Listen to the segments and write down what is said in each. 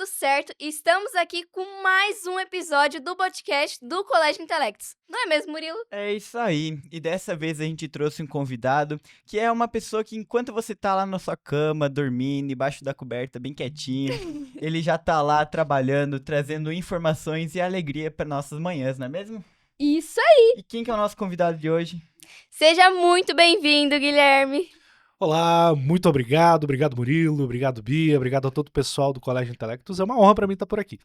tudo certo? Estamos aqui com mais um episódio do podcast do Colégio Intelectus. Não é mesmo, Murilo? É isso aí. E dessa vez a gente trouxe um convidado que é uma pessoa que enquanto você tá lá na sua cama, dormindo, embaixo da coberta, bem quietinho, ele já tá lá trabalhando, trazendo informações e alegria para nossas manhãs, não é mesmo? Isso aí! E quem que é o nosso convidado de hoje? Seja muito bem-vindo, Guilherme. Olá, muito obrigado Murilo, obrigado Bia, obrigado a todo o pessoal do Colégio Intelectus, é uma honra para mim estar por aqui.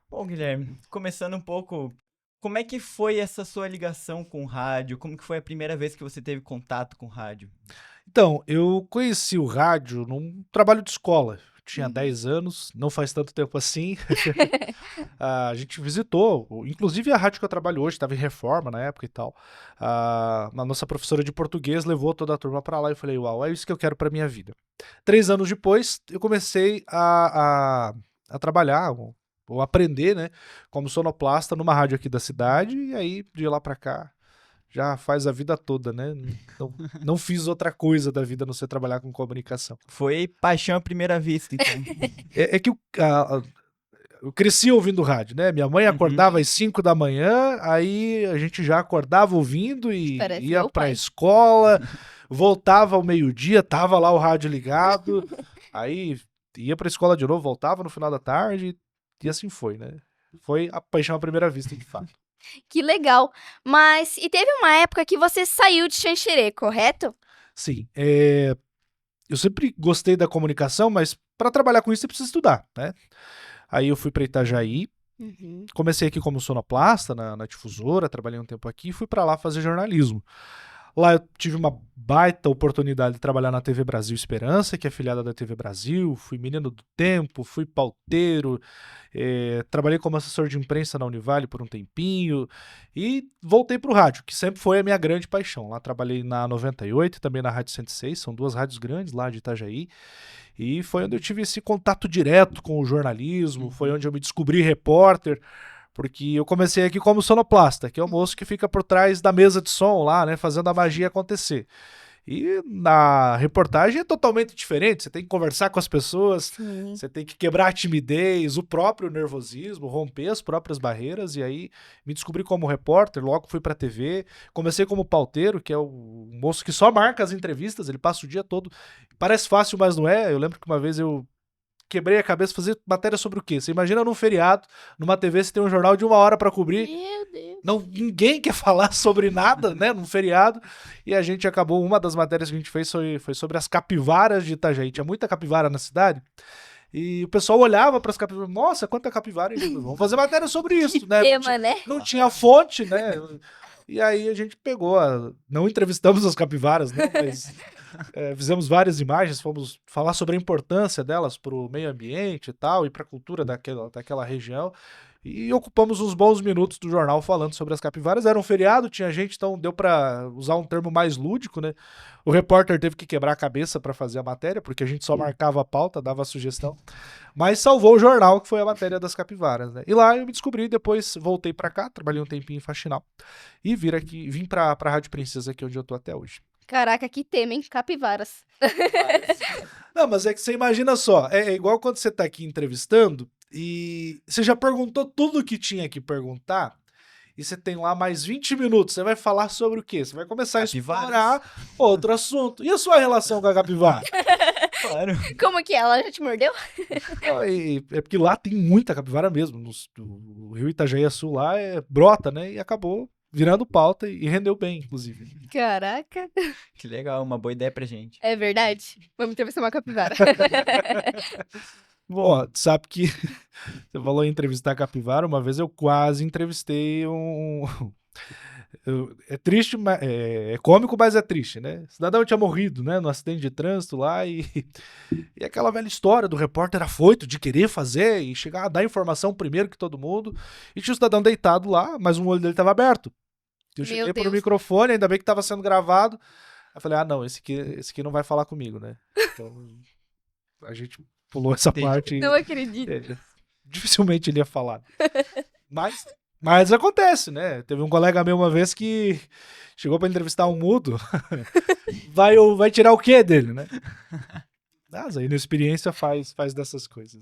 Bom, Guilherme, começando um pouco, como é que foi essa sua ligação com o rádio? Como que foi a primeira vez que você teve contato com o rádio? Então, eu conheci o rádio num trabalho de escola, tinha 10 anos, não faz tanto tempo assim. A gente visitou, inclusive a rádio que eu trabalho hoje, estava em reforma na época e tal. A nossa professora de português levou toda a turma para lá e eu falei, uau, é isso que eu quero para minha vida. 3 anos depois, eu comecei a trabalhar, ou aprender, né, como sonoplasta numa rádio aqui da cidade, e aí de lá para cá já faz a vida toda, né? Não fiz outra coisa da vida a não ser trabalhar com comunicação. Foi paixão à primeira vista, então. É que eu cresci ouvindo rádio, né? Minha mãe acordava às 5 da manhã, aí a gente já acordava ouvindo e Parece ia meu pra pai. escola, voltava ao meio-dia, tava lá o rádio ligado, aí ia pra escola de novo, voltava no final da tarde, e assim foi, né? Foi a paixão à primeira vista, de fato. Que legal. Mas, e teve uma época que você saiu de Xanxerê, correto? Sim, eu sempre gostei da comunicação, mas para trabalhar com isso você precisa estudar, né? Aí eu fui para Itajaí, comecei aqui como sonoplasta na difusora, trabalhei um tempo aqui e fui para lá fazer jornalismo. Lá eu tive uma baita oportunidade de trabalhar na TV Brasil Esperança, que é afiliada da TV Brasil, fui menino do tempo, fui pauteiro, trabalhei como assessor de imprensa na Univale por um tempinho e voltei para o rádio, que sempre foi a minha grande paixão. Lá trabalhei na 98 e também na Rádio 106, são duas rádios grandes lá de Itajaí, e foi onde eu tive esse contato direto com o jornalismo, foi onde eu me descobri repórter, porque eu comecei aqui como sonoplasta, que é o moço que fica por trás da mesa de som lá, né, fazendo a magia acontecer. E na reportagem é totalmente diferente, você tem que conversar com as pessoas, você tem que quebrar a timidez, o próprio nervosismo, romper as próprias barreiras, e aí me descobri como repórter, logo fui pra TV, comecei como pauteiro, que é o moço que só marca as entrevistas, ele passa o dia todo, parece fácil, mas não é. Eu lembro que uma vez eu quebrei a cabeça fazer matéria sobre o quê? Você imagina num feriado, numa TV, você tem um jornal de 1 hora pra cobrir. Meu Deus. Ninguém quer falar sobre nada, né, num feriado. E a gente acabou, uma das matérias que a gente fez foi sobre as capivaras de Itajaí. Tinha muita capivara na cidade. E o pessoal olhava para as capivaras, nossa, quanta capivara. E vamos fazer matéria sobre isso, né? Tema, né? Não tinha fonte, né? E aí a gente pegou, não entrevistamos as capivaras, né? Mas fizemos várias imagens, fomos falar sobre a importância delas para o meio ambiente e tal, e para a cultura daquela região. E ocupamos uns bons minutos do jornal falando sobre as capivaras. Era um feriado, tinha gente, então deu para usar um termo mais lúdico, né? O repórter teve que quebrar a cabeça para fazer a matéria, porque a gente só marcava a pauta, dava a sugestão. Mas salvou o jornal, que foi a matéria das capivaras, né? E lá eu me descobri, depois voltei para cá, trabalhei um tempinho em Faxinal. E vim para a Rádio Princesa, aqui onde eu tô até hoje. Caraca, que tema, hein? Capivaras. Não, mas é que você imagina só, é igual quando você tá aqui entrevistando e você já perguntou tudo que tinha que perguntar e você tem lá mais 20 minutos, você vai falar sobre o quê? Você vai começar Capivaras. a explorar outro assunto. E a sua relação com a capivara? Claro. Como que é? Ela já te mordeu? É porque lá tem muita capivara mesmo, o rio Itajaí-Açu lá brota, né? E acabou virando pauta e rendeu bem, inclusive. Caraca. Que legal, uma boa ideia pra gente. É verdade? Vamos entrevistar uma capivara. Ó, sabe que você falou em entrevistar a capivara, uma vez eu quase entrevistei é triste, é cômico, mas é triste, né? O cidadão tinha morrido, né, no acidente de trânsito lá e aquela velha história do repórter afoito de querer fazer e chegar a dar informação primeiro que todo mundo, e tinha o cidadão deitado lá, mas um olho dele estava aberto. Eu cheguei pro microfone, ainda bem que estava sendo gravado, eu falei, não, esse aqui não vai falar comigo, né? Então a gente pulou essa parte. Não acredito. Dificilmente ele ia falar. Mas acontece, né? Teve um colega meu uma vez que chegou pra entrevistar um mudo. vai tirar o quê dele, né? Mas aí na experiência faz dessas coisas.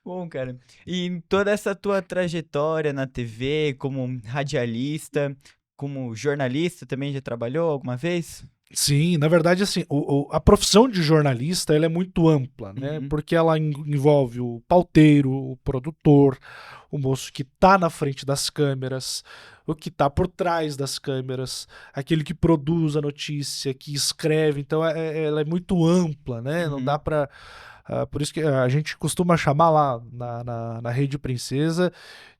Bom, cara. E em toda essa tua trajetória na TV, como radialista, como jornalista, também já trabalhou alguma vez? Sim, na verdade, assim, a profissão de jornalista ela é muito ampla, né? Uhum. Porque ela envolve o pauteiro, o produtor, o moço que tá na frente das câmeras, o que tá por trás das câmeras, aquele que produz a notícia, que escreve. Então, ela é muito ampla, né? Não dá Uhum. pra. Por isso que a gente costuma chamar lá na Rede Princesa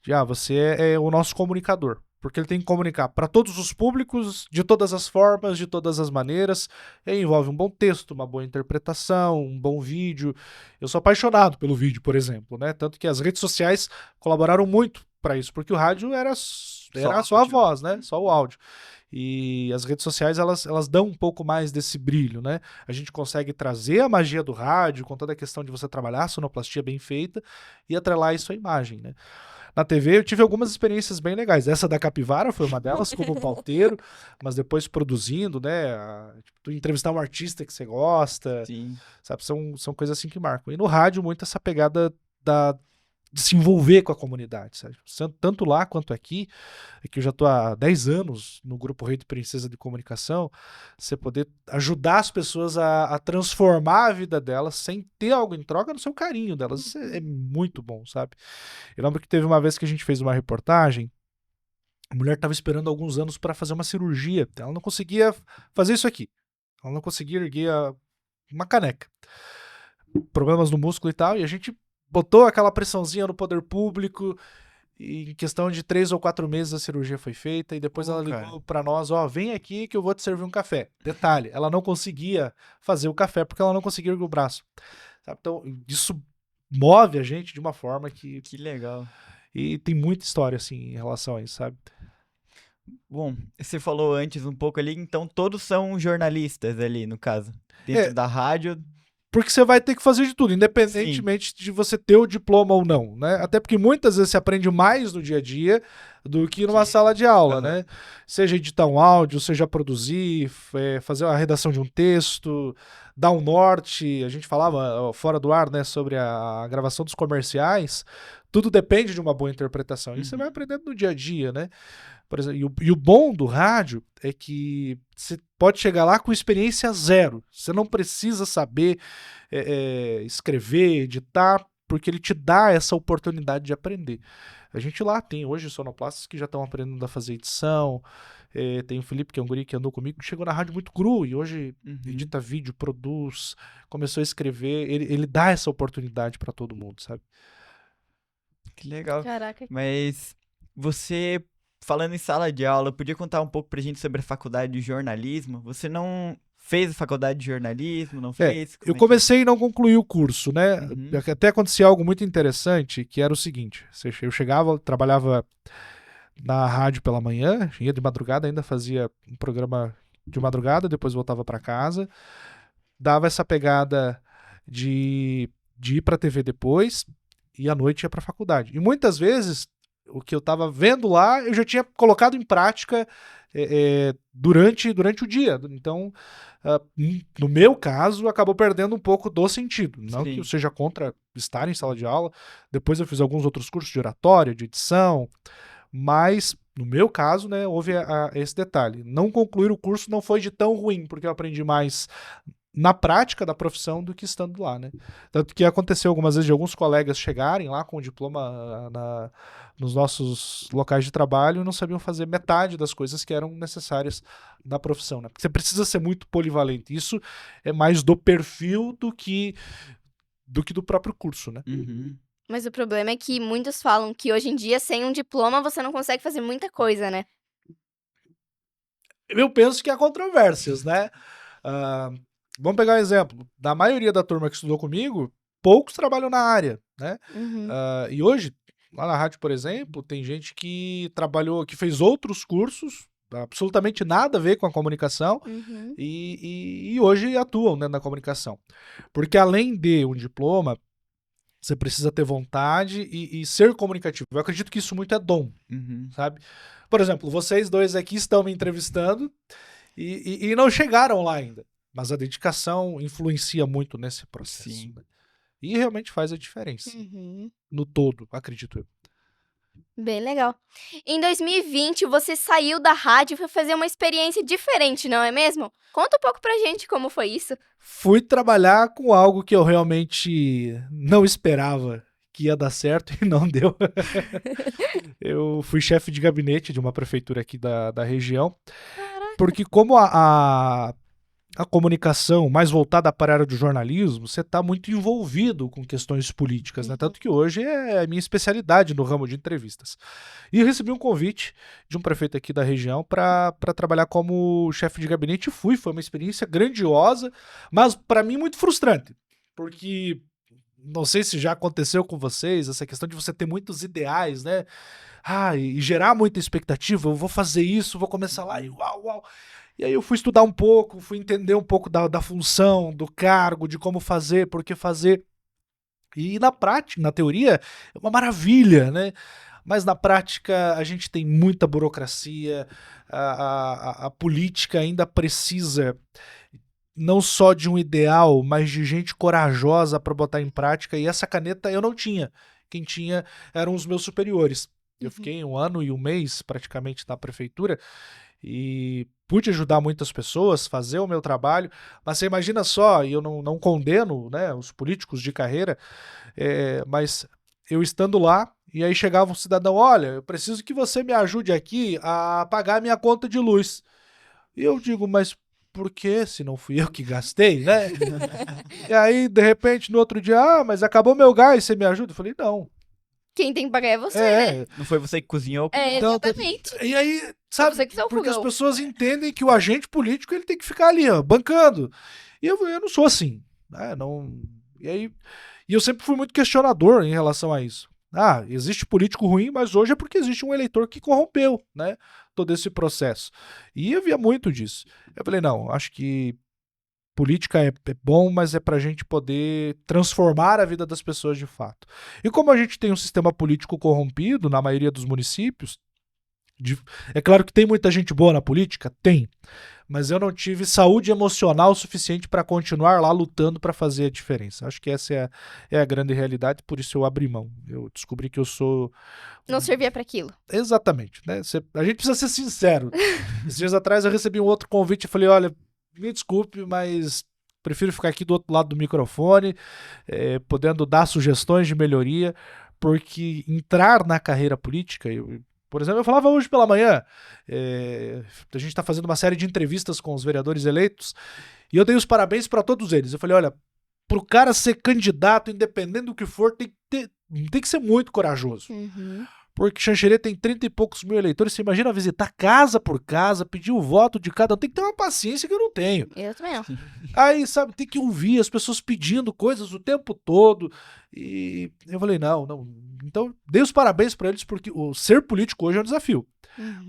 de você é o nosso comunicador. Porque ele tem que comunicar para todos os públicos, de todas as formas, de todas as maneiras. E envolve um bom texto, uma boa interpretação, um bom vídeo. Eu sou apaixonado pelo vídeo, por exemplo, né? Tanto que as redes sociais colaboraram muito para isso, porque o rádio era só a áudio. voz, né? Só o áudio. E as redes sociais, elas dão um pouco mais desse brilho, né? A gente consegue trazer a magia do rádio, com toda a questão de você trabalhar a sonoplastia bem feita e atrelar isso à imagem, né? Na TV eu tive algumas experiências bem legais. Essa da Capivara foi uma delas, como pauteiro, mas depois produzindo, né? Tu entrevistar um artista que você gosta, Sim. sabe? São coisas assim que marcam. E no rádio, muito essa pegada de se envolver com a comunidade, sabe? Tanto lá quanto aqui, que eu já estou há 10 anos no Grupo Rede Princesa de Comunicação, você poder ajudar as pessoas a transformar a vida delas sem ter algo em troca no seu carinho delas. Isso é muito bom, sabe? Eu lembro que teve uma vez que a gente fez uma reportagem, a mulher estava esperando alguns anos para fazer uma cirurgia, ela não conseguia fazer isso aqui, ela não conseguia erguer uma caneca. Problemas no músculo e tal, e a gente botou aquela pressãozinha no poder público, e em questão de 3 ou 4 meses a cirurgia foi feita, e depois ela ligou para nós, vem aqui que eu vou te servir um café. Detalhe, ela não conseguia fazer o café porque ela não conseguia erguer o braço. Sabe? Então, isso move a gente de uma forma que... Que legal. E tem muita história, assim, em relação a isso, sabe? Bom, você falou antes um pouco ali, então todos são jornalistas ali, no caso. Dentro da rádio. Porque você vai ter que fazer de tudo, independentemente de você ter o diploma ou não, né? Até porque muitas vezes você aprende mais no dia a dia do que numa sala de aula, né? Seja editar um áudio, seja produzir, fazer a redação de um texto, dar um norte. A gente falava fora do ar, né, sobre a gravação dos comerciais. Tudo depende de uma boa interpretação. E você vai aprendendo no dia a dia, né? Por exemplo, e o bom do rádio é que você pode chegar lá com experiência zero. Você não precisa saber escrever, editar, porque ele te dá essa oportunidade de aprender. A gente lá tem hoje sonoplastas que já estão aprendendo a fazer edição. Tem o Felipe, que é um guri que andou comigo, que chegou na rádio muito cru e hoje edita vídeo, produz, começou a escrever. Ele dá essa oportunidade para todo mundo, sabe? Que legal. Caraca. Mas você, falando em sala de aula, podia contar um pouco pra gente sobre a faculdade de jornalismo? Você não fez a faculdade de jornalismo, não fez? Eu comecei e não concluí o curso, né? Até acontecia algo muito interessante, que era o seguinte, eu chegava, trabalhava na rádio pela manhã, ia de madrugada, ainda fazia um programa de madrugada, depois voltava para casa, dava essa pegada de ir pra TV depois, e à noite ia pra faculdade. E muitas vezes, o que eu tava vendo lá, eu já tinha colocado em prática durante o dia. Então, no meu caso, acabou perdendo um pouco do sentido. Não que eu seja contra estar em sala de aula. Depois eu fiz alguns outros cursos de oratória, de edição, mas no meu caso, né, houve esse detalhe. Não concluir o curso não foi de tão ruim, porque eu aprendi mais na prática da profissão do que estando lá, né? Tanto que aconteceu algumas vezes de alguns colegas chegarem lá com o diploma nos nossos locais de trabalho e não sabiam fazer metade das coisas que eram necessárias na profissão, né? Porque você precisa ser muito polivalente. Isso é mais do perfil do que do próprio curso, né? Mas o problema é que muitos falam que hoje em dia, sem um diploma, você não consegue fazer muita coisa, né? Eu penso que há controvérsias, né? Vamos pegar um exemplo. Da maioria da turma que estudou comigo, poucos trabalham na área, né? E hoje, lá na rádio, por exemplo, tem gente que trabalhou, que fez outros cursos, absolutamente nada a ver com a comunicação, e hoje atuam, né, na comunicação. Porque além de um diploma, você precisa ter vontade e ser comunicativo. Eu acredito que isso muito é dom, sabe? Por exemplo, vocês dois aqui estão me entrevistando e não chegaram lá ainda. Mas a dedicação influencia muito nesse processo. Sim. Né? E realmente faz a diferença. Uhum. No todo, acredito eu. Bem legal. Em 2020, você saiu da rádio e foi fazer uma experiência diferente, não é mesmo? Conta um pouco pra gente como foi isso. Fui trabalhar com algo que eu realmente não esperava que ia dar certo e não deu. Eu fui chefe de gabinete de uma prefeitura aqui da região, porque como a comunicação mais voltada para a área do jornalismo, você está muito envolvido com questões políticas, né? Tanto que hoje é a minha especialidade no ramo de entrevistas. E eu recebi um convite de um prefeito aqui da região para trabalhar como chefe de gabinete e fui. Foi uma experiência grandiosa, mas para mim muito frustrante, porque não sei se já aconteceu com vocês, essa questão de você ter muitos ideais, né? E gerar muita expectativa, eu vou fazer isso, vou começar lá e uau, uau. E aí eu fui estudar um pouco, fui entender um pouco da função, do cargo, de como fazer, por que fazer. E na prática, na teoria, é uma maravilha, né? Mas na prática a gente tem muita burocracia, a política ainda precisa não só de um ideal, mas de gente corajosa para botar em prática, e essa caneta eu não tinha. Quem tinha eram os meus superiores. Eu fiquei 1 ano e 1 mês praticamente na prefeitura e pude ajudar muitas pessoas, fazer o meu trabalho, mas você imagina só, e eu não condeno, né, os políticos de carreira, mas eu estando lá, e aí chegava um cidadão, olha, eu preciso que você me ajude aqui a pagar minha conta de luz. E eu digo, mas por que, se não fui eu que gastei, né? E aí, de repente, no outro dia, mas acabou meu gás, você me ajuda? Eu falei, não. Quem tem que pagar é você, né? Não foi você que cozinhou? Então, Exatamente. E aí, sabe, Você que é o porque as fogão. pessoas entendem que o agente político ele tem que ficar ali, ó, bancando. E eu não sou assim, né? Não. E eu sempre fui muito questionador em relação a isso. Existe político ruim, mas hoje é porque existe um eleitor que corrompeu, né, todo esse processo. E eu via muito disso. Eu falei, não, acho que política é bom, mas é pra gente poder transformar a vida das pessoas de fato. E como a gente tem um sistema político corrompido na maioria dos municípios, é claro que tem muita gente boa na política? Tem. Mas eu não tive saúde emocional suficiente para continuar lá lutando para fazer a diferença. Acho que essa é a grande realidade, por isso eu abri mão. Eu descobri que eu sou... Não servia pra aquilo. Exatamente, né? A gente precisa ser sincero. Esses dias atrás eu recebi um outro convite e falei, olha, me desculpe, mas prefiro ficar aqui do outro lado do microfone, podendo dar sugestões de melhoria, porque entrar na carreira política... Por exemplo, eu falava hoje pela manhã, a gente está fazendo uma série de entrevistas com os vereadores eleitos, e eu dei os parabéns para todos eles. Eu falei, olha, para o cara ser candidato, independente do que for, tem que ser muito corajoso. Porque Xanxerê tem 30 e poucos mil eleitores, você imagina visitar casa por casa, pedir o voto de cada um, tem que ter uma paciência que eu não tenho. Eu também não. Aí, sabe, tem que ouvir as pessoas pedindo coisas o tempo todo, e eu falei, não. Então, dei os parabéns para eles, porque o ser político hoje é um desafio.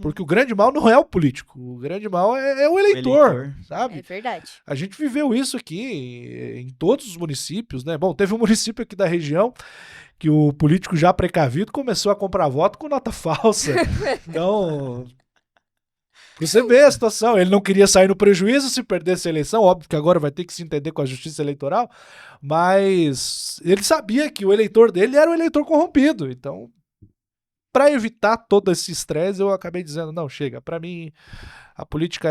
Porque o grande mal não é o político, o grande mal é o eleitor, sabe? É verdade. A gente viveu isso aqui em todos os municípios, né? Bom, teve um município aqui da região que o político já precavido começou a comprar voto com nota falsa. Então, pra você ver a situação, ele não queria sair no prejuízo se perdesse a eleição, óbvio que agora vai ter que se entender com a justiça eleitoral, mas ele sabia que o eleitor dele era o eleitor corrompido, então, para evitar todo esse estresse, eu acabei dizendo, não, chega, para mim a política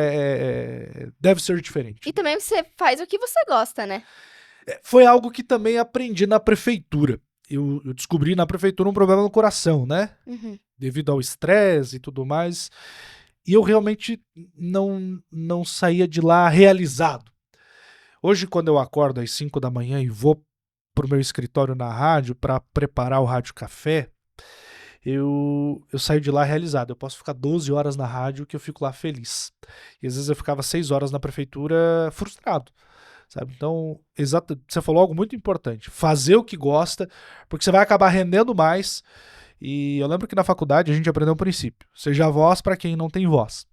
deve ser diferente. E também você faz o que você gosta, né? Foi algo que também aprendi na prefeitura. Eu descobri na prefeitura um problema no coração, né? Devido ao estresse e tudo mais. E eu realmente não saía de lá realizado. Hoje, quando eu acordo às 5 da manhã e vou pro meu escritório na rádio para preparar o Rádio Café, eu saio de lá realizado. Eu posso ficar 12 horas na rádio que eu fico lá feliz. E às vezes eu ficava 6 horas na prefeitura frustrado. Sabe? Então, você falou algo muito importante. Fazer o que gosta, porque você vai acabar rendendo mais. E eu lembro que na faculdade a gente aprendeu um princípio. Seja voz para quem não tem voz.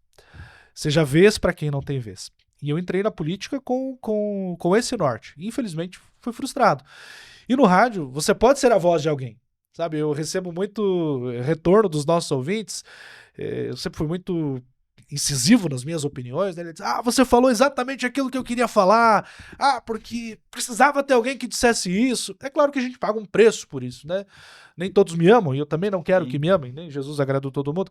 Seja vez para quem não tem vez. E eu entrei na política com esse norte. Infelizmente, fui frustrado. E no rádio, você pode ser a voz de alguém. Sabe? Eu recebo muito retorno dos nossos ouvintes. Eu sempre fui muito incisivo nas minhas opiniões, né? Ele diz, você falou exatamente aquilo que eu queria falar, porque precisava ter alguém que dissesse isso. É claro que a gente paga um preço por isso, né? Nem todos me amam, e eu também não quero que me amem, nem Jesus agradou todo mundo,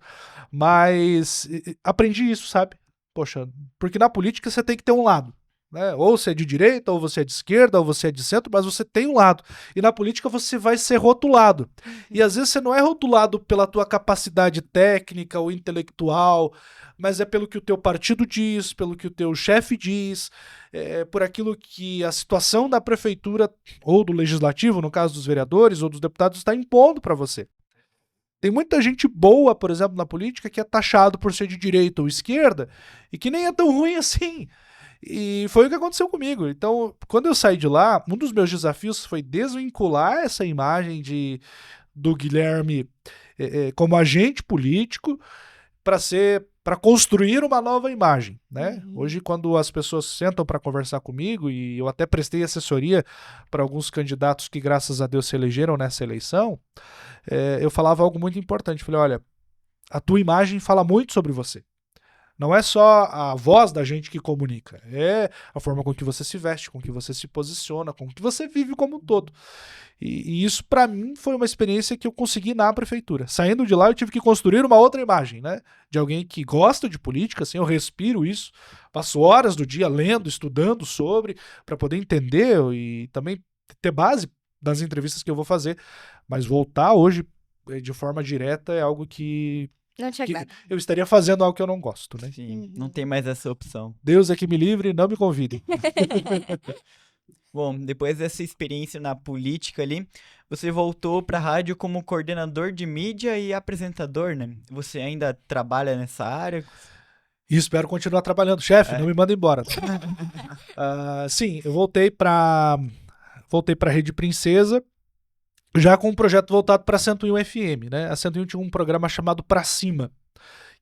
mas aprendi isso, sabe? Poxa, porque na política você tem que ter um lado, né? Ou você é de direita, ou você é de esquerda, ou você é de centro, mas você tem um lado. E na política você vai ser rotulado. E às vezes você não é rotulado pela tua capacidade técnica ou intelectual, mas é pelo que o teu partido diz, pelo que o teu chefe diz, por aquilo que a situação da prefeitura ou do legislativo, no caso dos vereadores ou dos deputados, está impondo para você. Tem muita gente boa, por exemplo, na política, que é taxado por ser de direita ou esquerda e que nem é tão ruim assim. E foi o que aconteceu comigo. Então, quando eu saí de lá, um dos meus desafios foi desvincular essa imagem do Guilherme como agente político para construir uma nova imagem, né? Hoje, quando as pessoas sentam para conversar comigo, e eu até prestei assessoria para alguns candidatos que, graças a Deus, se elegeram nessa eleição, eu falava algo muito importante. Falei, olha, a tua imagem fala muito sobre você. Não é só a voz da gente que comunica, é a forma com que você se veste, com que você se posiciona, com que você vive como um todo. E isso, para mim, foi uma experiência que eu consegui na prefeitura. Saindo de lá, eu tive que construir uma outra imagem, né? De alguém que gosta de política, assim, eu respiro isso, passo horas do dia lendo, estudando sobre, para poder entender e também ter base das entrevistas que eu vou fazer. Mas voltar hoje de forma direta é algo que Não te agrada. eu estaria fazendo algo que eu não gosto, né? Sim, não tem mais essa opção. Deus é que me livre, não me convide. Bom, depois dessa experiência na política ali, você voltou para a rádio como coordenador de mídia e apresentador, né? Você ainda trabalha nessa área? E espero continuar trabalhando. Chefe, não me manda embora. Sim, eu voltei para a Rede Princesa, já com um projeto voltado para a 101 FM, né? A 101 tinha um programa chamado Pra Cima,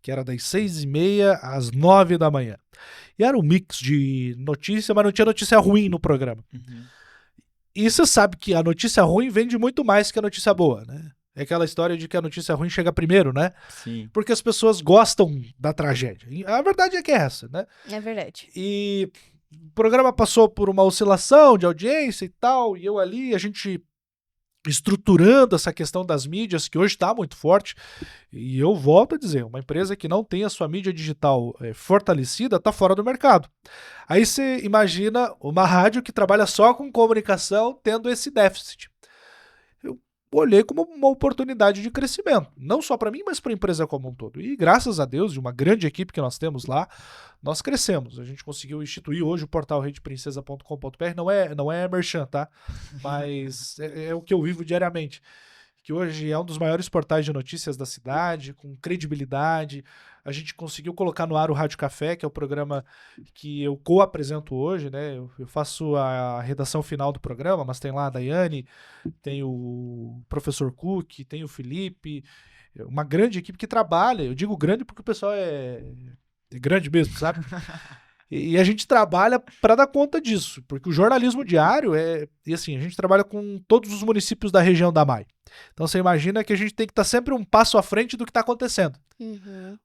que era das 6h30 às 9 da manhã. E era um mix de notícia, mas não tinha notícia ruim no programa. E você sabe que a notícia ruim vende muito mais que a notícia boa, né? É aquela história de que a notícia ruim chega primeiro, né? Sim. Porque as pessoas gostam da tragédia. E a verdade é que é essa, né? É verdade. E o programa passou por uma oscilação de audiência e tal, e eu ali, a gente estruturando essa questão das mídias, que hoje está muito forte, e eu volto a dizer, uma empresa que não tem a sua mídia digital fortalecida está fora do mercado. Aí você imagina uma rádio que trabalha só com comunicação tendo esse déficit. Eu olhei como uma oportunidade de crescimento, não só para mim, mas para a empresa como um todo. E graças a Deus, de uma grande equipe que nós temos lá, nós crescemos. A gente conseguiu instituir hoje o portal redeprincesa.com.br, não é merchan, tá? Mas é o que eu vivo diariamente. Que hoje é um dos maiores portais de notícias da cidade, com credibilidade. A gente conseguiu colocar no ar o Rádio Café, que é o programa que eu co-apresento hoje, né? Eu faço a redação final do programa, mas tem lá a Daiane, tem o professor Cook, tem o Felipe, uma grande equipe que trabalha. Eu digo grande porque o pessoal é grande mesmo, sabe? E a gente trabalha para dar conta disso, porque o jornalismo diário e assim, a gente trabalha com todos os municípios da região da MAI. Então você imagina que a gente tem que estar sempre um passo à frente do que está acontecendo.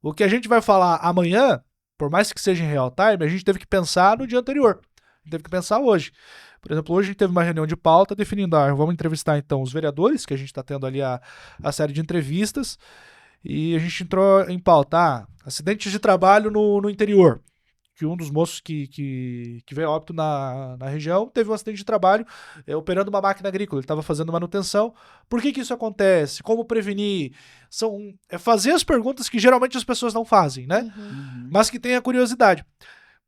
O que a gente vai falar amanhã, por mais que seja em real time, a gente teve que pensar no dia anterior. A gente teve que pensar hoje. Por exemplo, hoje a gente teve uma reunião de pauta definindo, vamos entrevistar então os vereadores, que a gente está tendo ali a série de entrevistas, e a gente entrou em pauta, acidentes de trabalho no interior. Que um dos moços que veio a óbito na região teve um acidente de trabalho operando uma máquina agrícola. Ele estava fazendo manutenção. Por que isso acontece? Como prevenir? Fazer as perguntas que geralmente as pessoas não fazem, né? Mas que tem a curiosidade.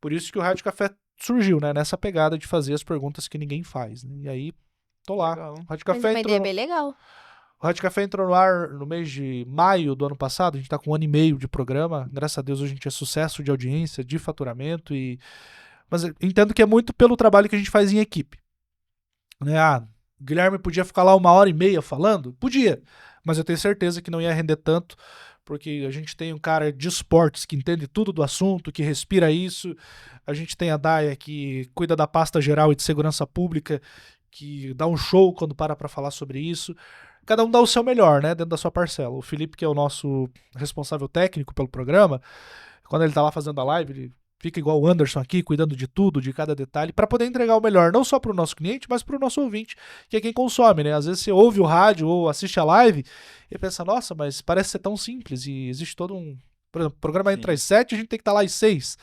Por isso que o Rádio Café surgiu, né? Nessa pegada de fazer as perguntas que ninguém faz. Né? E aí, tô lá. Legal. O Rádio Mas Café é uma ideia bem legal. O Rádio Café entrou no ar no mês de maio do ano passado, a gente está com 1 ano e meio de programa, graças a Deus hoje a gente é sucesso de audiência, de faturamento, mas eu entendo que é muito pelo trabalho que a gente faz em equipe. Né? O Guilherme podia ficar lá 1h30 falando? Podia, mas eu tenho certeza que não ia render tanto, porque a gente tem um cara de esportes que entende tudo do assunto, que respira isso, a gente tem a Daia que cuida da pasta geral e de segurança pública, que dá um show quando para falar sobre isso. Cada um dá o seu melhor, né, dentro da sua parcela. O Felipe, que é o nosso responsável técnico pelo programa, Quando ele tá lá fazendo a live, ele fica igual o Anderson aqui, cuidando de tudo, de cada detalhe, para poder entregar o melhor, não só para o nosso cliente, mas para o nosso ouvinte, que é quem consome, né? Às vezes você ouve o rádio ou assiste a live e pensa, nossa, mas parece ser tão simples e existe todo um... Por exemplo, o programa entra às 7, a gente tem que estar lá às 6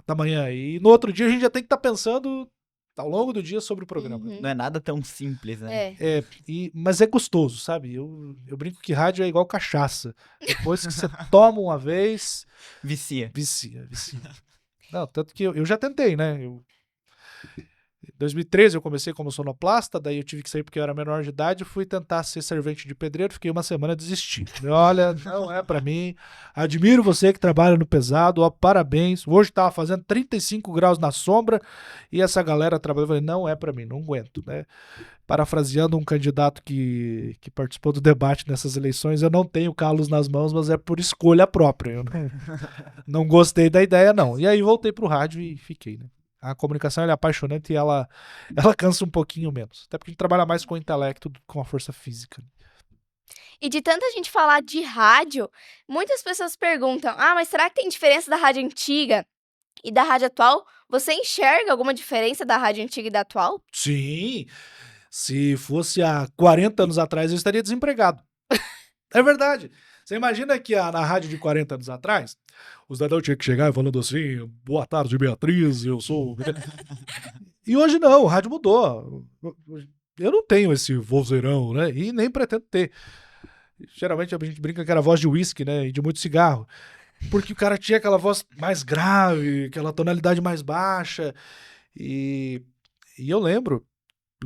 da manhã. E no outro dia a gente já tem que estar pensando ao longo do dia sobre o programa. Não é nada tão simples, né? Mas é gostoso, sabe? Eu brinco que rádio é igual cachaça. Depois que você toma uma vez... Vicia. Vicia. Não, tanto que eu já tentei, né? Em 2013 eu comecei como sonoplasta, daí eu tive que sair porque eu era menor de idade, fui tentar ser servente de pedreiro, fiquei uma semana e desisti. Olha, não é pra mim, admiro você que trabalha no pesado, ó, parabéns. Hoje tava fazendo 35 graus na sombra e essa galera trabalhando, eu falei, não é pra mim, não aguento, né? Parafraseando um candidato que participou do debate nessas eleições, eu não tenho calos nas mãos, mas é por escolha própria. Eu não gostei da ideia, não. E aí voltei pro rádio e fiquei, né? A comunicação ela é apaixonante e ela cansa um pouquinho menos. Até porque a gente trabalha mais com o intelecto do que com a força física. E de tanta gente falar de rádio, muitas pessoas perguntam, mas será que tem diferença da rádio antiga e da rádio atual? Você enxerga alguma diferença da rádio antiga e da atual? Sim. Se fosse há 40 anos atrás, eu estaria desempregado. É verdade. Você imagina que na rádio de 40 anos atrás, o cidadão tinha que chegar falando assim, boa tarde, Beatriz, eu sou... E hoje não, o rádio mudou. Eu não tenho esse vozeirão, né? E nem pretendo ter. Geralmente a gente brinca que era voz de uísque, né? E de muito cigarro. Porque o cara tinha aquela voz mais grave, aquela tonalidade mais baixa. E eu lembro,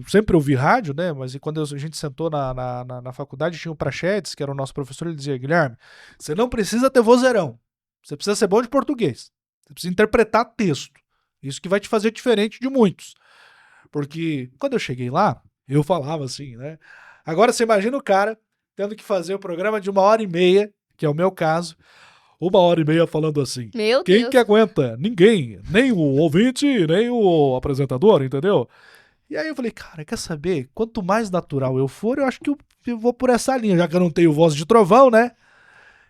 sempre ouvi rádio, né? Mas quando a gente sentou na faculdade, tinha o Prachedes, que era o nosso professor, ele dizia, Guilherme, você não precisa ter vozeirão. Você precisa ser bom de português. Você precisa interpretar texto. Isso que vai te fazer diferente de muitos. Porque quando eu cheguei lá, eu falava assim, né? Agora você imagina o cara tendo que fazer o programa de 1h30, que é o meu caso, 1h30 falando assim. Meu Quem Deus. que aguenta? Ninguém. Nem o ouvinte, nem o apresentador, entendeu? E aí eu falei, cara, quer saber? Quanto mais natural eu for, eu acho que eu vou por essa linha, já que eu não tenho voz de trovão, né?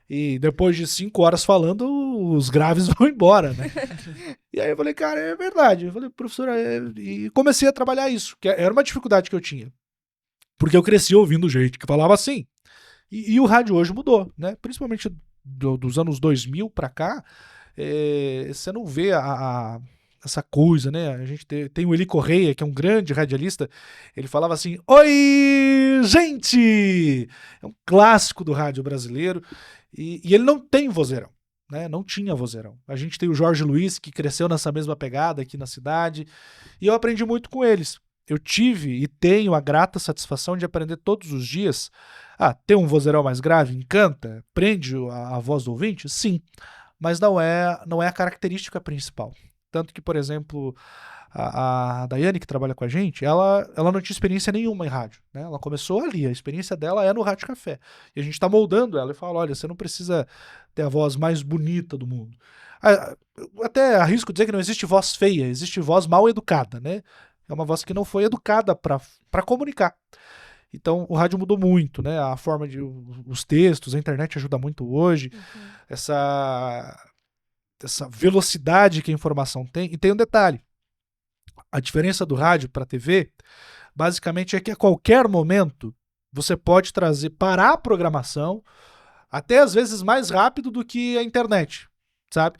E depois de 5 horas falando, os graves vão embora, né? E aí eu falei, cara, é verdade. Eu falei, professora, e comecei a trabalhar isso, que era uma dificuldade que eu tinha. Porque eu cresci ouvindo gente que falava assim. E o rádio hoje mudou, né? Principalmente dos anos 2000 pra cá, você não vê essa coisa, né? A gente tem o Eli Correia, que é um grande radialista, ele falava assim, oi, gente! É um clássico do rádio brasileiro, e ele não tem vozeirão, né? Não tinha vozeirão. A gente tem o Jorge Luiz, que cresceu nessa mesma pegada aqui na cidade, e eu aprendi muito com eles. Eu tive e tenho a grata satisfação de aprender todos os dias. Ter um vozeirão mais grave encanta? Prende a voz do ouvinte? Sim. Mas não é a característica principal. Tanto que, por exemplo, a Daiane, que trabalha com a gente, ela não tinha experiência nenhuma em rádio, né? Ela começou ali, a experiência dela é no Rádio Café. E a gente está moldando ela e fala, olha, você não precisa ter a voz mais bonita do mundo. Eu até arrisco dizer que não existe voz feia, existe voz mal educada, né? É uma voz que não foi educada para comunicar. Então, o rádio mudou muito, né? A forma de... Os textos, a internet ajuda muito hoje. Uhum. Essa velocidade que a informação tem. E tem um detalhe. A diferença do rádio para a TV, basicamente, é que a qualquer momento você pode parar a programação, até às vezes mais rápido do que a internet, sabe?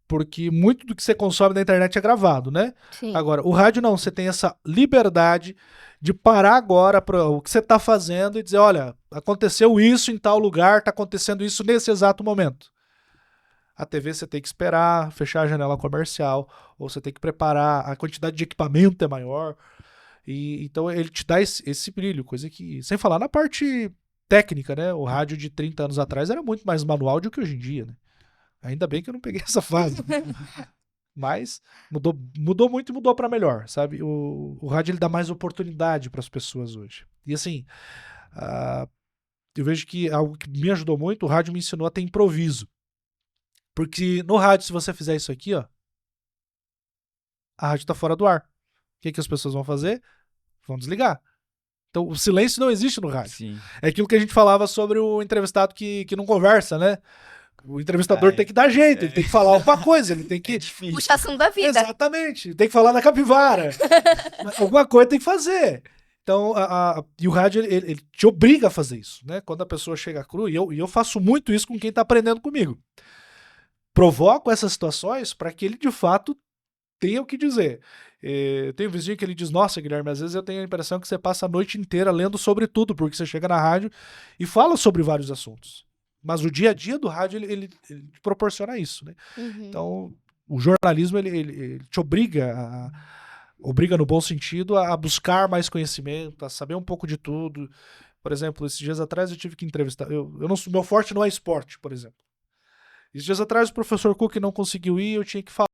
Porque muito do que você consome na internet é gravado, né? Sim. Agora, o rádio não, você tem essa liberdade de parar agora o que você está fazendo e dizer, olha, aconteceu isso em tal lugar, está acontecendo isso nesse exato momento. A TV você tem que esperar, fechar a janela comercial, ou você tem que preparar, a quantidade de equipamento é maior. Então ele te dá esse brilho, coisa que... Sem falar na parte técnica, né? O rádio de 30 anos atrás era muito mais manual do que hoje em dia, né? Ainda bem que eu não peguei essa fase. Mas mudou muito e mudou para melhor, sabe? O rádio ele dá mais oportunidade para as pessoas hoje. E assim, eu vejo que algo que me ajudou muito, o rádio me ensinou a ter improviso. Porque no rádio, se você fizer isso aqui, ó, a rádio tá fora do ar. O que as pessoas vão fazer? Vão desligar. Então, o silêncio não existe no rádio. Sim. É aquilo que a gente falava sobre o entrevistado que não conversa, né? O entrevistador Ah, tem que dar jeito, ele tem que falar alguma coisa, ele tem É que... difícil. Puxa assunto da vida. Exatamente, tem que falar da capivara. Alguma coisa tem que fazer. Então, e o rádio, ele te obriga a fazer isso, né? Quando a pessoa chega cru, e eu faço muito isso com quem tá aprendendo comigo. Provoco essas situações para que ele, de fato, tenha o que dizer. Tem um vizinho que ele diz, nossa, Guilherme, às vezes eu tenho a impressão que você passa a noite inteira lendo sobre tudo, porque você chega na rádio e fala sobre vários assuntos. Mas o dia a dia do rádio, ele te proporciona isso, né? Uhum. Então, o jornalismo, ele te obriga, obriga no bom sentido, a buscar mais conhecimento, a saber um pouco de tudo. Por exemplo, esses dias atrás eu tive que entrevistar, meu forte não é esporte, por exemplo. Esses dias atrás o professor Cook não conseguiu ir, eu tinha que falar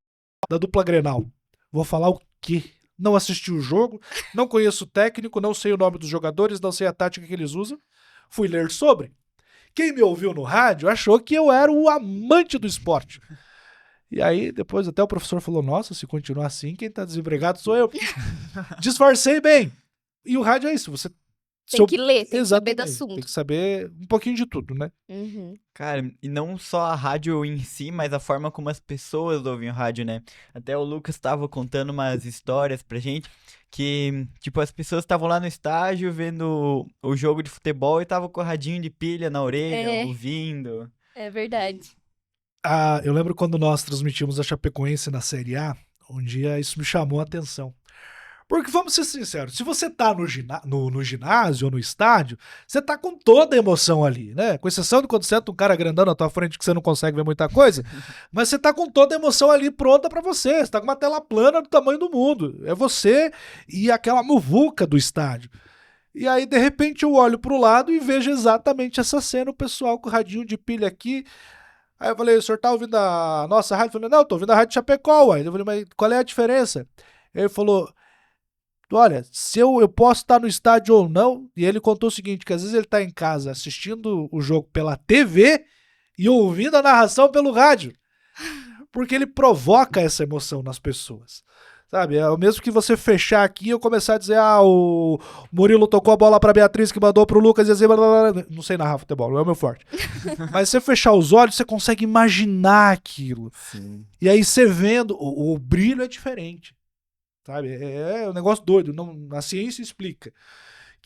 da dupla Grenal. Vou falar o quê? Não assisti o jogo, não conheço o técnico, não sei o nome dos jogadores, não sei a tática que eles usam. Fui ler sobre. Quem me ouviu no rádio achou que eu era o amante do esporte. E aí, depois até o professor falou, nossa, se continuar assim, quem tá desempregado sou eu. Disfarcei bem. E o rádio é isso, você... Tem que ler, tem que saber Exatamente, do assunto. tem que saber um pouquinho de tudo, né? Uhum. Cara, e não só a rádio em si, mas a forma como as pessoas ouvem o rádio, né? Até o Lucas estava contando umas histórias pra gente que, tipo, as pessoas estavam lá no estágio vendo o jogo de futebol e estavam com o radinho de pilha na orelha, É. ouvindo. É verdade. Eu lembro quando nós transmitimos a Chapecoense na Série A, um dia isso me chamou a atenção. Porque, vamos ser sinceros, se você tá no ginásio ou no estádio, você tá com toda a emoção ali, né? Com exceção de quando senta um cara grandão na tua frente que você não consegue ver muita coisa, mas você tá com toda a emoção ali pronta pra você. Você tá com uma tela plana do tamanho do mundo. É você e aquela muvuca do estádio. E aí, de repente, eu olho pro lado e vejo exatamente essa cena, o pessoal com o radinho de pilha aqui. Aí eu falei, o senhor tá ouvindo a nossa rádio? Eu falei, não, eu tô ouvindo a rádio Chapecó, ué. Eu falei, mas qual é a diferença? Ele falou, olha, se eu posso estar no estádio ou não, e ele contou o seguinte, que às vezes ele tá em casa assistindo o jogo pela TV e ouvindo a narração pelo rádio, porque ele provoca essa emoção nas pessoas, sabe? É o mesmo que você fechar aqui e eu começar a dizer, o Murilo tocou a bola pra Beatriz que mandou pro Lucas e dizer, blá, blá, blá. Não sei narrar futebol, não é o meu forte. Mas você fechar os olhos, você consegue imaginar aquilo. Sim. E aí você vendo, o brilho é diferente. Sabe? É um negócio doido. A ciência explica.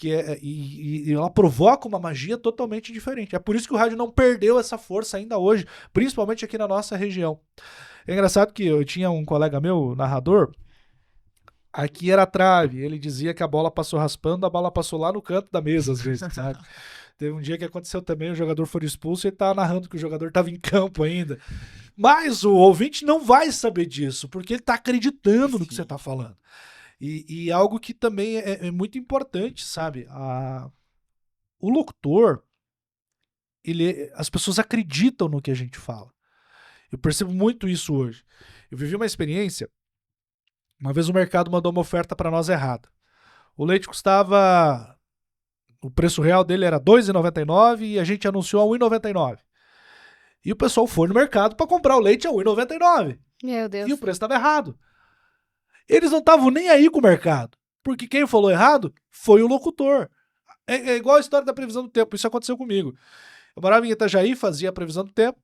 E ela provoca uma magia totalmente diferente. É por isso que o rádio não perdeu essa força ainda hoje, principalmente aqui na nossa região. É engraçado que eu tinha um colega meu, narrador, aqui era a trave. Ele dizia que a bola passou raspando, a bola passou lá no canto da mesa, às vezes, sabe? Teve um dia que aconteceu também, o jogador foi expulso e ele tava narrando que o jogador estava em campo ainda. Mas o ouvinte não vai saber disso, porque ele tá acreditando no que você tá falando. E algo que também é muito importante, sabe? O locutor, as pessoas acreditam no que a gente fala. Eu percebo muito isso hoje. Eu vivi uma experiência, uma vez o mercado mandou uma oferta para nós errada. O leite custava... O preço real dele era R$ 2,99 e a gente anunciou a R$ 1,99. E o pessoal foi no mercado para comprar o leite a R$ 1,99. Meu Deus. E o preço estava errado. Eles não estavam nem aí com o mercado. Porque quem falou errado foi o locutor. É igual a história da previsão do tempo. Isso aconteceu comigo. Eu morava em Itajaí, fazia a previsão do tempo.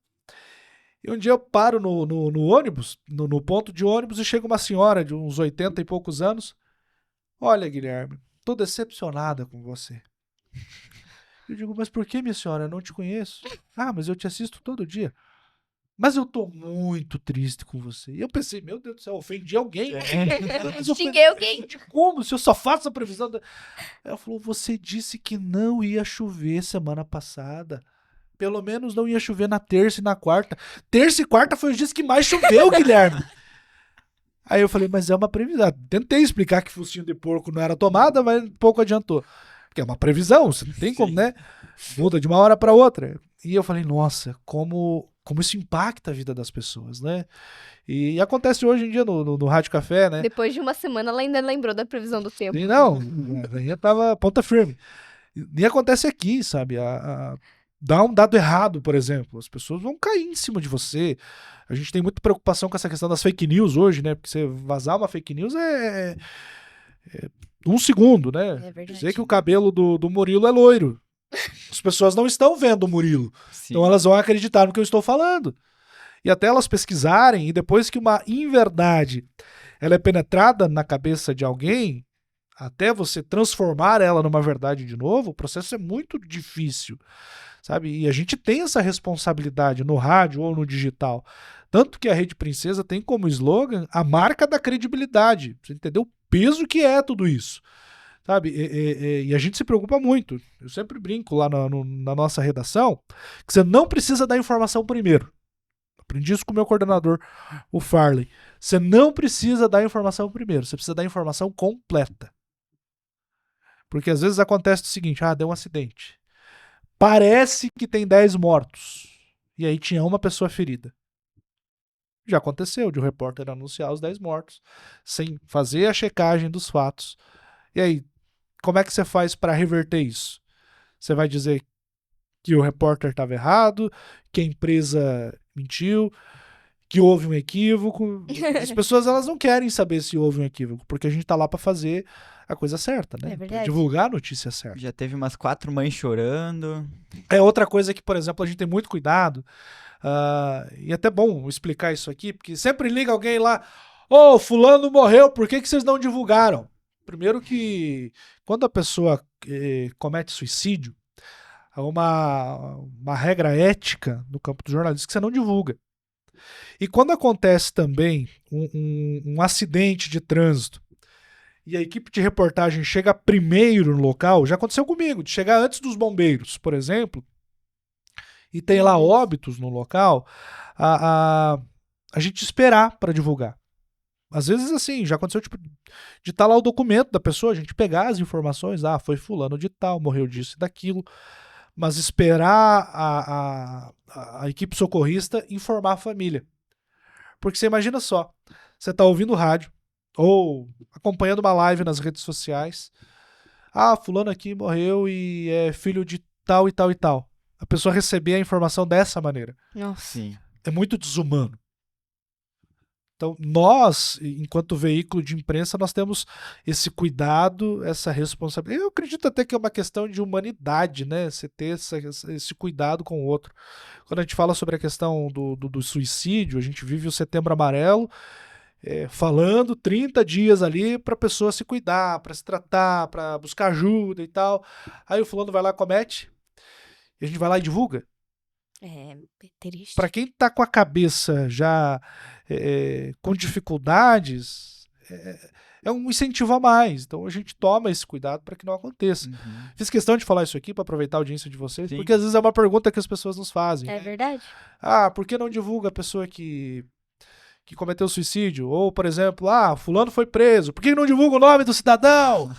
E um dia eu paro no ônibus, no ponto de ônibus, e chega uma senhora de uns 80 e poucos anos. Olha, Guilherme, tô decepcionada com você. Eu digo, mas por que, minha senhora? Eu não te conheço. Ah, mas eu te assisto todo dia. Mas eu tô muito triste com você. E eu pensei, meu Deus do céu, ofendi alguém. Mas eu Xinguei alguém. Como? Se eu só faço a previsão... Ela falou, você disse que não ia chover semana passada. Pelo menos não ia chover na terça e na quarta. Terça e quarta foi os dias que mais choveu, Guilherme. Aí eu falei, mas é uma previsão. Tentei explicar que focinho de porco não era tomada, mas pouco adiantou. Porque é uma previsão, você não tem como, né? Muda de uma hora para outra. E eu falei, nossa, como isso impacta a vida das pessoas, né? E acontece hoje em dia no Rádio Café, né? Depois de uma semana, ela ainda lembrou da previsão do tempo. E não, ainda tava ponta firme. E acontece aqui, sabe? Dá um dado errado, por exemplo. As pessoas vão cair em cima de você. A gente tem muita preocupação com essa questão das fake news hoje, né? Porque você vazar uma fake news é 1 segundo, né? É verdade. Dizer que o cabelo do Murilo é loiro. As pessoas não estão vendo o Murilo. Sim. Então elas vão acreditar no que eu estou falando. E até elas pesquisarem, e depois que uma inverdade ela é penetrada na cabeça de alguém, até você transformar ela numa verdade de novo, o processo é muito difícil, sabe? E a gente tem essa responsabilidade no rádio ou no digital. Tanto que a Rede Princesa tem como slogan a marca da credibilidade. Você entendeu o peso que é tudo isso? Sabe? E a gente se preocupa muito. Eu sempre brinco lá na nossa redação que você não precisa dar informação primeiro. Aprendi isso com o meu coordenador, o Farley. Você não precisa dar informação primeiro, você precisa dar informação completa. Porque às vezes acontece o seguinte, deu um acidente. Parece que tem 10 mortos. E aí tinha uma pessoa ferida. Já aconteceu de o repórter anunciar os 10 mortos, sem fazer a checagem dos fatos. E aí, como é que você faz para reverter isso? Você vai dizer que o repórter estava errado, que a empresa mentiu, que houve um equívoco. As pessoas elas não querem saber se houve um equívoco, porque a gente tá lá para fazer a coisa certa, né? É Pra verdade. divulgar a notícia certa. Já teve umas 4 mães chorando. É outra coisa que, por exemplo, a gente tem muito cuidado, e é até bom explicar isso aqui, porque sempre liga alguém lá, fulano morreu, por que vocês não divulgaram? Primeiro que quando a pessoa comete suicídio, há uma regra ética no campo do jornalismo que você não divulga. E quando acontece também um acidente de trânsito e a equipe de reportagem chega primeiro no local, já aconteceu comigo, de chegar antes dos bombeiros, por exemplo, e tem lá óbitos no local, a gente esperar para divulgar. Às vezes, assim, já aconteceu de estar lá o documento da pessoa, a gente pegar as informações, foi fulano de tal, morreu disso e daquilo, mas esperar a equipe socorrista informar a família. Porque você imagina só, você está ouvindo rádio ou acompanhando uma live nas redes sociais, fulano aqui morreu e é filho de tal e tal e tal. A pessoa receber a informação dessa maneira. Nossa. Sim. É muito desumano. Então, nós, enquanto veículo de imprensa, nós temos esse cuidado, essa responsabilidade. Eu acredito até que é uma questão de humanidade, né? Você ter esse cuidado com o outro. Quando a gente fala sobre a questão do suicídio, a gente vive o Setembro Amarelo, falando 30 dias ali para a pessoa se cuidar, para se tratar, para buscar ajuda e tal. Aí o fulano vai lá, comete, e a gente vai lá e divulga. É triste. Para quem tá com a cabeça já com dificuldades, é um incentivo a mais. Então a gente toma esse cuidado para que não aconteça. Uhum. Fiz questão de falar isso aqui para aproveitar a audiência de vocês, Sim. porque às vezes é uma pergunta que as pessoas nos fazem. É verdade. Por que não divulga a pessoa que cometeu suicídio? Ou, por exemplo, fulano foi preso, por que não divulga o nome do cidadão?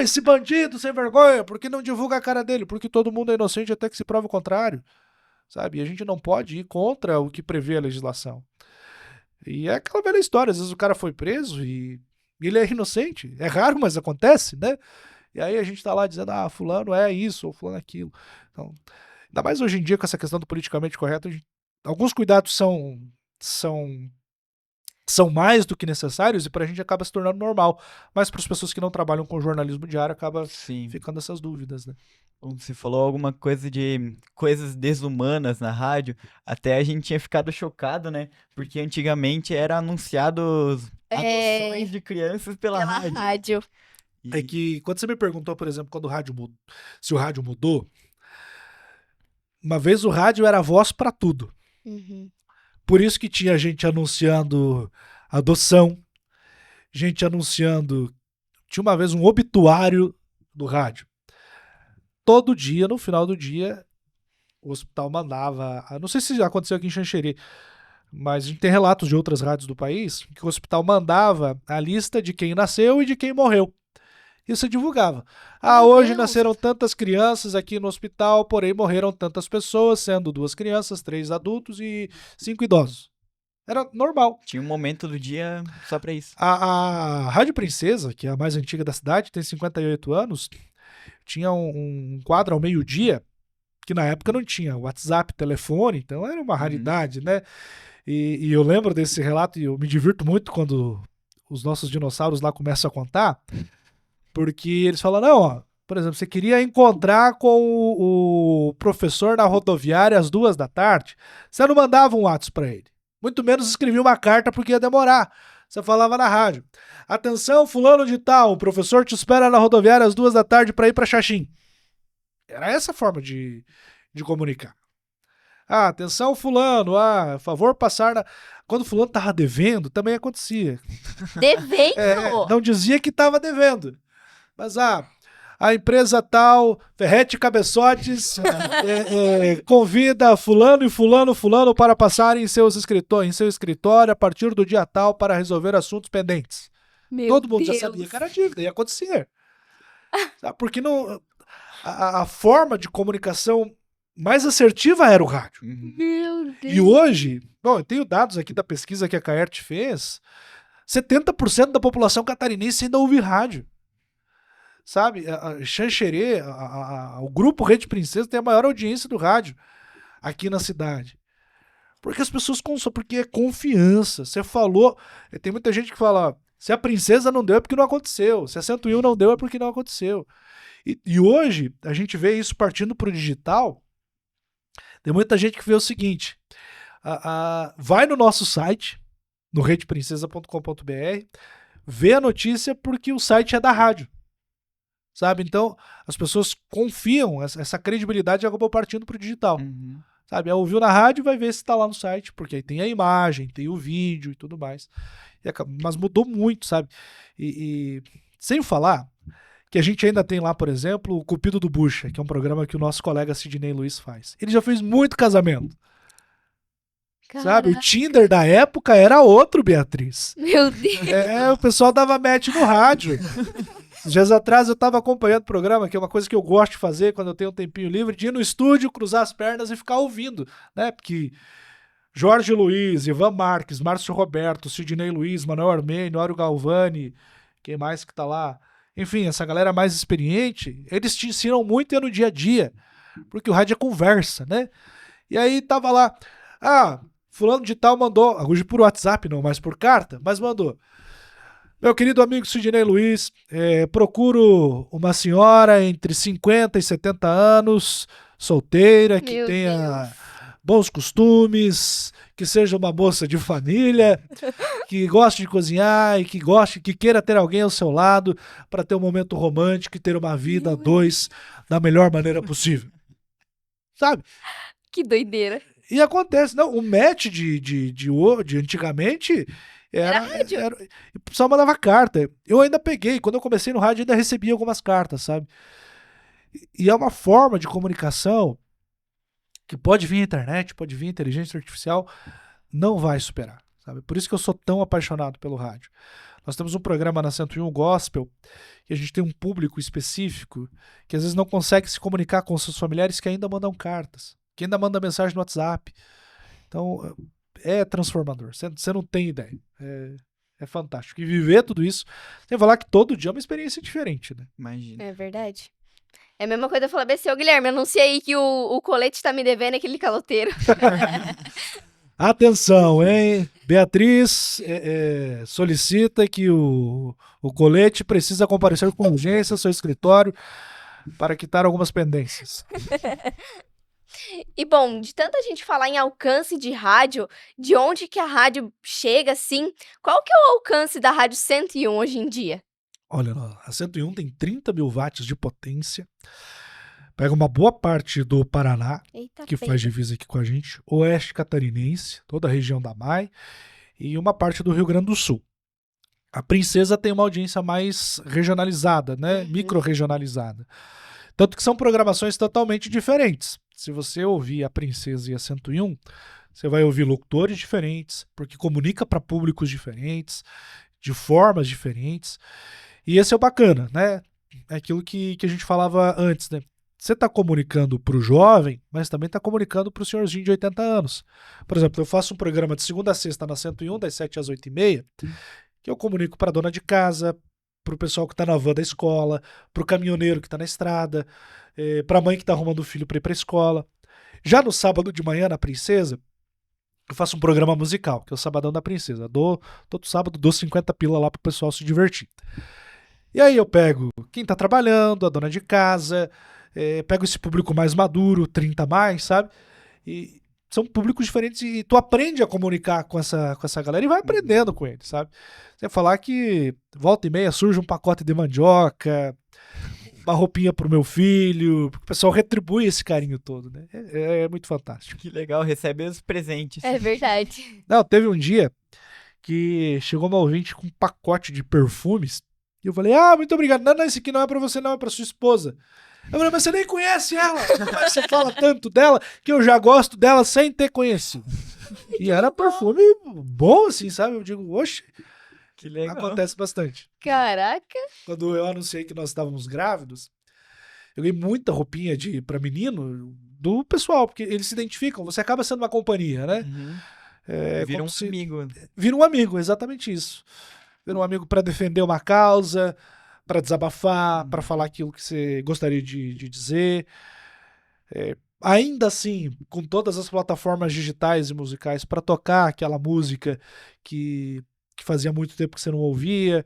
Esse bandido sem vergonha, por que não divulga a cara dele? Porque todo mundo é inocente até que se prove o contrário. Sabe? E a gente não pode ir contra o que prevê a legislação. E é aquela velha história, às vezes o cara foi preso e ele é inocente. É raro, mas acontece, né? E aí a gente tá lá dizendo, fulano é isso, ou fulano é aquilo. Então, ainda mais hoje em dia com essa questão do politicamente correto, alguns cuidados são mais do que necessários e pra gente acaba se tornando normal. Mas para as pessoas que não trabalham com jornalismo diário, acaba ficando essas dúvidas, né? Você falou alguma coisa de coisas desumanas na rádio, até a gente tinha ficado chocado, né? Porque antigamente era anunciado adoções de crianças pela rádio. É que quando você me perguntou, por exemplo, se o rádio mudou, uma vez o rádio era a voz para tudo. Uhum. Por isso que tinha gente anunciando adoção, gente anunciando... Tinha uma vez um obituário do rádio. Todo dia, no final do dia, o hospital mandava... Não sei se já aconteceu aqui em Xanxerê, mas a gente tem relatos de outras rádios do país que o hospital mandava a lista de quem nasceu e de quem morreu. Isso divulgava. Hoje nasceram tantas crianças aqui no hospital, porém morreram tantas pessoas, sendo 2 crianças, 3 adultos e 5 idosos. Era normal. Tinha um momento do dia só pra isso. A Rádio Princesa, que é a mais antiga da cidade, tem 58 anos, tinha um quadro ao meio-dia, que na época não tinha WhatsApp, telefone, então era uma raridade, né? E eu lembro desse relato e eu me divirto muito quando os nossos dinossauros lá começam a contar, porque eles falam, Por exemplo, você queria encontrar com o professor na rodoviária às 14h, você não mandava um WhatsApp para ele. Muito menos escrevia uma carta porque ia demorar. Você falava na rádio. Atenção, fulano de tal, o professor te espera na rodoviária às 14h para ir para Xaxim. Era essa a forma de comunicar. Atenção, fulano, favor passar na... Quando o fulano tava devendo, também acontecia. Devendo? Não dizia que tava devendo. Mas, a empresa tal, Ferrete Cabeçotes, convida fulano e fulano para passarem em seu escritório a partir do dia tal para resolver assuntos pendentes. Todo mundo já sabia que era dívida, ia acontecer. Porque não, a forma de comunicação mais assertiva era o rádio. Meu Deus. E hoje, bom, eu tenho dados aqui da pesquisa que a Caert fez, 70% da população catarinense ainda ouve rádio. Sabe, a Xanxerê, o grupo Rede Princesa tem a maior audiência do rádio aqui na cidade. Porque as pessoas consomem, porque é confiança. Você falou, tem muita gente que fala, se a Princesa não deu é porque não aconteceu, se a 101 não deu é porque não aconteceu. E hoje, a gente vê isso partindo para o digital, tem muita gente que vê o seguinte, vai no nosso site, no redeprincesa.com.br, vê a notícia porque o site é da rádio. Sabe? Então, as pessoas confiam, essa credibilidade acabou partindo para o digital. Sabe? Ouviu na rádio, vai ver se está lá no site, porque aí tem a imagem, tem o vídeo e tudo mais. Mas mudou muito, sabe? E sem falar que a gente ainda tem lá, por exemplo, o Cupido do Bucha, que é um programa que o nosso colega Sidney Luiz faz. Ele já fez muito casamento. Sabe? O Tinder da época era outro, Beatriz. Meu Deus. O pessoal dava match no rádio. Dias atrás eu estava acompanhando o programa, que é uma coisa que eu gosto de fazer quando eu tenho um tempinho livre, de ir no estúdio, cruzar as pernas e ficar ouvindo, né? Porque Jorge Luiz, Ivan Marques, Márcio Roberto, Sidney Luiz, Manuel Armênio, Áureo Galvani, quem mais que tá lá? Enfim, essa galera mais experiente, eles te ensinam muito no dia a dia, porque o rádio é conversa, né? E aí tava lá, fulano de tal mandou, hoje por WhatsApp não, mas por carta, mas mandou. Meu querido amigo Sidney Luiz, procuro uma senhora entre 50 e 70 anos, solteira, que tenha bons costumes, que seja uma moça de família, que goste de cozinhar e que queira ter alguém ao seu lado para ter um momento romântico e ter uma vida a dois da melhor maneira possível. Sabe? Que doideira. E acontece, não, o match de antigamente... Era o pessoal mandava carta. Eu ainda peguei, quando eu comecei no rádio, ainda recebi algumas cartas, sabe? E é uma forma de comunicação que pode vir a internet, pode vir a inteligência artificial, não vai superar, sabe? Por isso que eu sou tão apaixonado pelo rádio. Nós temos um programa na 101 Gospel, que a gente tem um público específico que às vezes não consegue se comunicar com seus familiares, que ainda mandam cartas, que ainda mandam mensagem no WhatsApp. Então... é transformador, você não tem ideia, é fantástico, e viver tudo isso, sem falar que todo dia é uma experiência diferente, né? Imagina. É verdade. É a mesma coisa eu falar, seu Guilherme, anuncia aí que o colete tá me devendo aquele caloteiro. Atenção, hein? Beatriz solicita que o colete precisa comparecer com urgência ao seu escritório para quitar algumas pendências. E bom, de tanta gente falar em alcance de rádio, de onde que a rádio chega, assim, qual que é o alcance da Rádio 101 hoje em dia? Olha, a 101 tem 30 mil watts de potência, pega uma boa parte do Paraná, que faz divisa aqui com a gente, oeste catarinense, toda a região da MAI, e uma parte do Rio Grande do Sul. A Princesa tem uma audiência mais regionalizada, né? Micro-regionalizada. Tanto que são programações totalmente diferentes. Se você ouvir a Princesa e a 101, você vai ouvir locutores diferentes, porque comunica para públicos diferentes, de formas diferentes. E esse é o bacana, né? É aquilo que a gente falava antes, né? Você está comunicando para o jovem, mas também está comunicando para o senhorzinho de 80 anos. Por exemplo, eu faço um programa de segunda a sexta na 101, das 7 às 8h30, que eu comunico para a dona de casa, para o pessoal que está na van da escola, para o caminhoneiro que está na estrada, para a mãe que está arrumando o filho para ir para a escola. Já no sábado de manhã, na Princesa, eu faço um programa musical, que é o Sabadão da Princesa. Todo sábado dou 50 pila lá para o pessoal se divertir. E aí eu pego quem tá trabalhando, a dona de casa, pego esse público mais maduro, 30 a mais, sabe? E são públicos diferentes e tu aprende a comunicar com essa galera e vai aprendendo com eles, sabe? Você vai falar que volta e meia surge um pacote de mandioca, uma roupinha pro meu filho, porque o pessoal retribui esse carinho todo, né? É muito fantástico. Que legal, recebe os presentes. É verdade. Não, teve um dia que chegou uma ouvinte com um pacote de perfumes e eu falei, muito obrigado. Não, esse aqui não é pra você não, é pra sua esposa. Eu falei, mas você nem conhece ela. Mas você fala tanto dela que eu já gosto dela sem ter conhecido. E era perfume bom, assim, sabe? Eu digo, oxe, Que legal. acontece bastante. Caraca. Quando eu anunciei que nós estávamos grávidos, eu ganhei muita roupinha pra menino do pessoal, porque eles se identificam, você acaba sendo uma companhia, né? Uhum. É Vira como um se amigo. vira um amigo, exatamente isso. Vira um amigo pra defender uma causa, pra desabafar, pra falar aquilo que você gostaria de dizer. Ainda assim, com todas as plataformas digitais e musicais pra tocar aquela música que fazia muito tempo que você não ouvia,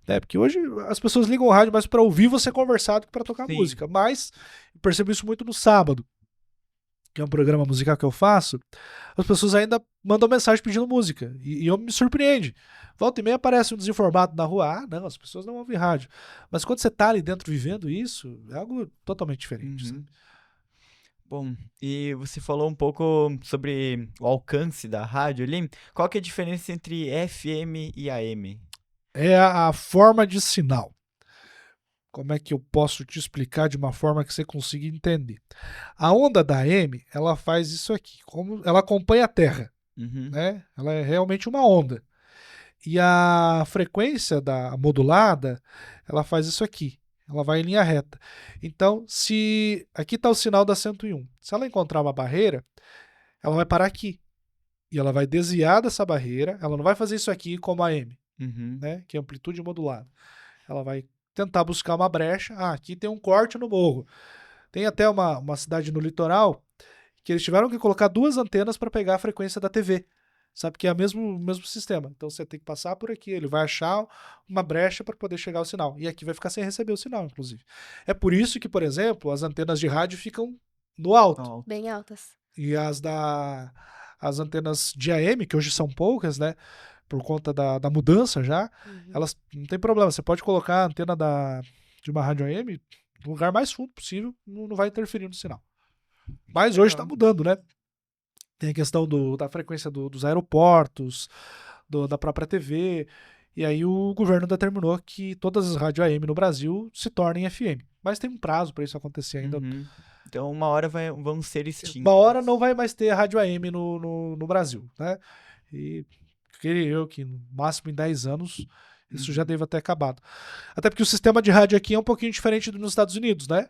né? Porque hoje as pessoas ligam o rádio mais pra ouvir você conversar do que pra tocar Sim. música. Mas eu percebo isso muito no sábado, que é um programa musical que eu faço. As pessoas ainda mandam mensagem pedindo música. E eu me surpreende. Volta e meia aparece um desinformado na rua. Não, as pessoas não ouvem rádio. Mas quando você tá ali dentro vivendo isso, é algo totalmente diferente. Uhum. Sabe? Bom, e você falou um pouco sobre o alcance da rádio ali. Qual que é a diferença entre FM e AM? É a forma de sinal. Como é que eu posso te explicar de uma forma que você consiga entender? A onda da AM, ela faz isso aqui. Como ela acompanha a Terra, Uhum. né? Ela é realmente uma onda. E a frequência da modulada, ela faz isso aqui. Ela vai em linha reta. Então, se aqui está o sinal da 101. Se ela encontrar uma barreira, ela vai parar aqui. E ela vai desviar dessa barreira. Ela não vai fazer isso aqui como a M, Uhum. né? Que é amplitude modulada. Ela vai tentar buscar uma brecha. Aqui tem um corte no morro. Tem até uma cidade no litoral que eles tiveram que colocar 2 antenas para pegar a frequência da TV. Sabe que é o mesmo sistema. Então você tem que passar por aqui, ele vai achar uma brecha para poder chegar ao sinal. E aqui vai ficar sem receber o sinal, inclusive. É por isso que, por exemplo, as antenas de rádio ficam no alto. Ó, Bem altas. E as antenas de AM, que hoje são poucas, né? Por conta da mudança já, elas não tem problema. Você pode colocar a antena de uma rádio AM no lugar mais fundo possível, não vai interferir no sinal. Mas hoje está legal. mudando, né? Tem a questão da frequência dos aeroportos, da própria TV. E aí o governo determinou que todas as rádios AM no Brasil se tornem FM. Mas tem um prazo para isso acontecer ainda. Uhum. Então, uma hora vão ser extintos. Uma hora não vai mais ter rádio AM no Brasil, né? E creio eu que no máximo em 10 anos isso já deve ter acabado. Até porque o sistema de rádio aqui é um pouquinho diferente do nos Estados Unidos, né?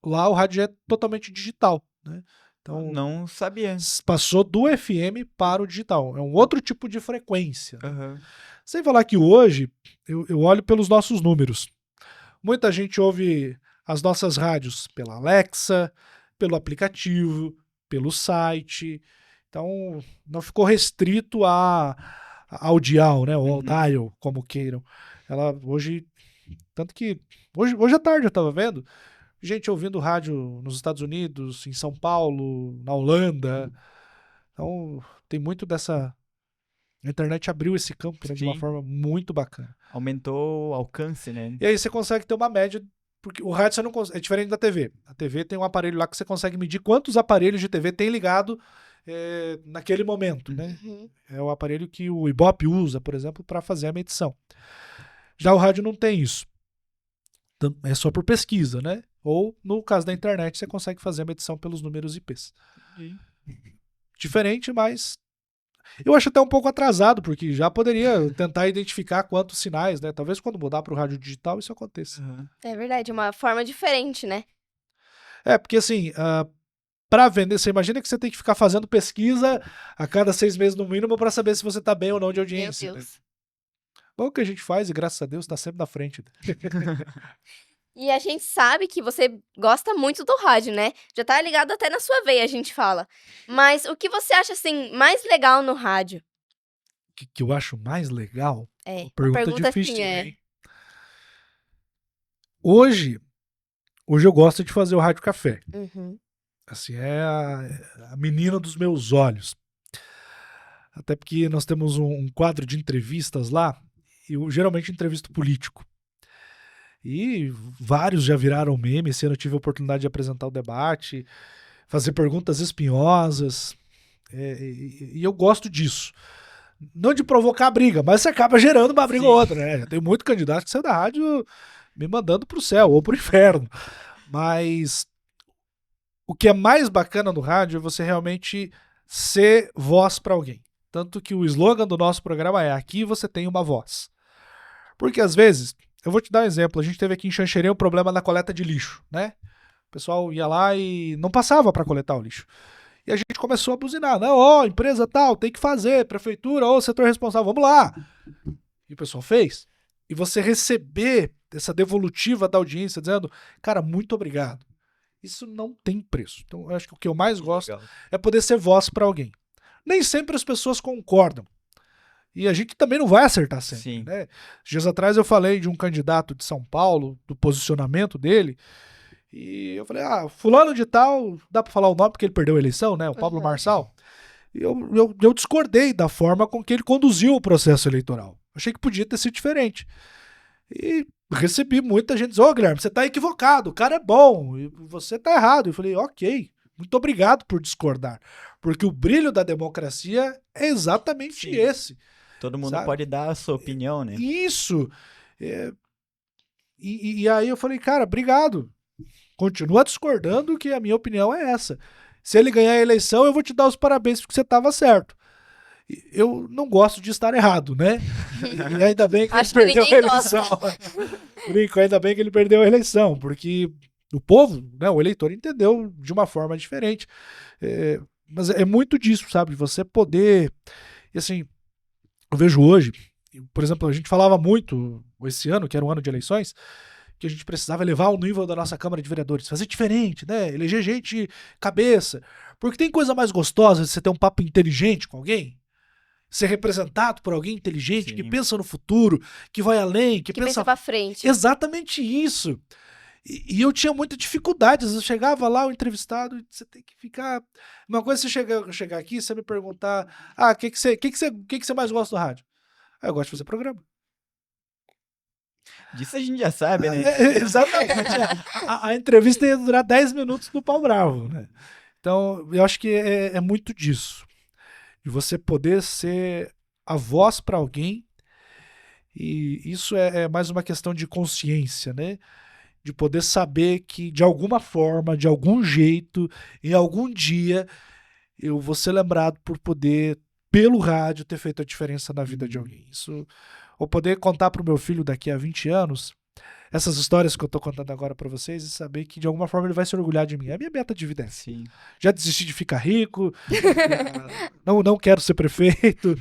Lá o rádio é totalmente digital, né? Então Não sabia. passou do FM para o digital. É um outro tipo de frequência. Aham. Sem falar que hoje eu olho pelos nossos números. Muita gente ouve as nossas rádios pela Alexa, pelo aplicativo, pelo site. Então não ficou restrito ao dial, né? Ou ao Uhum. dial, como queiram. Ela hoje. Tanto que. Hoje à tarde eu estava vendo gente ouvindo rádio nos Estados Unidos, em São Paulo, na Holanda. Então, tem muito dessa. A internet abriu esse campo, né, de uma Sim. forma muito bacana. Aumentou o alcance, né? E aí você consegue ter uma média, porque o rádio você não consegue, é diferente da TV. A TV tem um aparelho lá que você consegue medir quantos aparelhos de TV tem ligado naquele momento, né? Uhum. É o aparelho que o Ibope usa, por exemplo, para fazer a medição. Já o rádio não tem isso. É só por pesquisa, né? Ou, no caso da internet, você consegue fazer a medição pelos números IPs. Entendi. Diferente, mas eu acho até um pouco atrasado, porque já poderia tentar identificar quantos sinais, né? Talvez quando mudar para o rádio digital isso aconteça. Aham. É verdade, uma forma diferente, né? Porque assim, para vender, você imagina que você tem que ficar fazendo pesquisa a cada 6 meses no mínimo para saber se você tá bem ou não de Meu audiência. Né? Deus. Bom, o que a gente faz, e graças a Deus, tá sempre na frente. E a gente sabe que você gosta muito do rádio, né? Já tá ligado até na sua veia, a gente fala. Mas o que você acha, assim, mais legal no rádio? O que eu acho mais legal? É, uma Pergunta pergunta difícil, assim, hein? Hoje eu gosto de fazer o Rádio Café. Uhum. Assim, é a menina dos meus olhos. Até porque nós temos um quadro de entrevistas lá, e eu geralmente entrevisto político. E vários já viraram meme. Esse ano eu tive a oportunidade de apresentar o debate, fazer perguntas espinhosas. E eu gosto disso. Não de provocar briga, mas você acaba gerando uma briga ou outra, né? Já tem muito candidato que saiu da rádio me mandando pro céu ou pro inferno. Mas o que é mais bacana no rádio é você realmente ser voz para alguém. Tanto que o slogan do nosso programa é: aqui você tem uma voz. Porque às vezes, eu vou te dar um exemplo, a gente teve aqui em Xanxerê um problema na coleta de lixo, né? O pessoal ia lá e não passava para coletar o lixo. E a gente começou a buzinar, não, ó, empresa tal, tem que fazer, prefeitura, ó, setor responsável, vamos lá. E o pessoal fez. E você receber essa devolutiva da audiência dizendo, cara, muito obrigado. Isso não tem preço. Então, eu acho que o que eu mais gosto é poder ser voz para alguém. Nem sempre as pessoas concordam. E a gente também não vai acertar sempre, né? Dias atrás eu falei de um candidato de São Paulo, do posicionamento dele, e eu falei, fulano de tal, dá pra falar o nome porque ele perdeu a eleição, né? O Pablo Marçal. E eu discordei da forma com que ele conduziu o processo eleitoral. Achei que podia ter sido diferente. E recebi muita gente dizendo, Guilherme, você tá equivocado, o cara é bom, e você tá errado. Eu falei, ok, muito obrigado por discordar. Porque o brilho da democracia é exatamente esse. Todo mundo pode dar a sua opinião, né? Isso. E aí eu falei, cara, obrigado. Continua discordando que a minha opinião é essa. Se ele ganhar a eleição, eu vou te dar os parabéns porque você estava certo. Eu não gosto de estar errado, né? E ainda bem que ele perdeu a eleição. Brinco, ainda bem que ele perdeu a eleição, porque o povo, né, o eleitor entendeu de uma forma diferente. Mas é muito disso, sabe? De você poder... E assim, eu vejo hoje, por exemplo, a gente falava muito esse ano, que era um ano de eleições, que a gente precisava elevar o nível da nossa Câmara de Vereadores, fazer diferente, né? Eleger gente cabeça. Porque tem coisa mais gostosa de você ter um papo inteligente com alguém? Ser representado por alguém inteligente, que pensa no futuro, que vai além, que pensa pra frente. Exatamente isso. E eu tinha muita dificuldade. Eu chegava lá, o entrevistado, você tem que ficar... Uma coisa é você chegar aqui e você me perguntar, o que você mais gosta do rádio? Eu gosto de fazer programa. Disso a gente já sabe, né? Exatamente. A entrevista ia durar 10 minutos no pau bravo, né? Então, eu acho que é muito disso. De você poder ser a voz para alguém. E isso é mais uma questão de consciência, né? De poder saber que, de alguma forma, de algum jeito, em algum dia, eu vou ser lembrado por poder, pelo rádio, ter feito a diferença na vida de alguém. Isso, ou poder contar pro meu filho daqui a 20 anos, essas histórias que eu tô contando agora para vocês, e saber que, de alguma forma, ele vai se orgulhar de mim. É a minha meta de vida. Já desisti de ficar rico, não quero ser prefeito,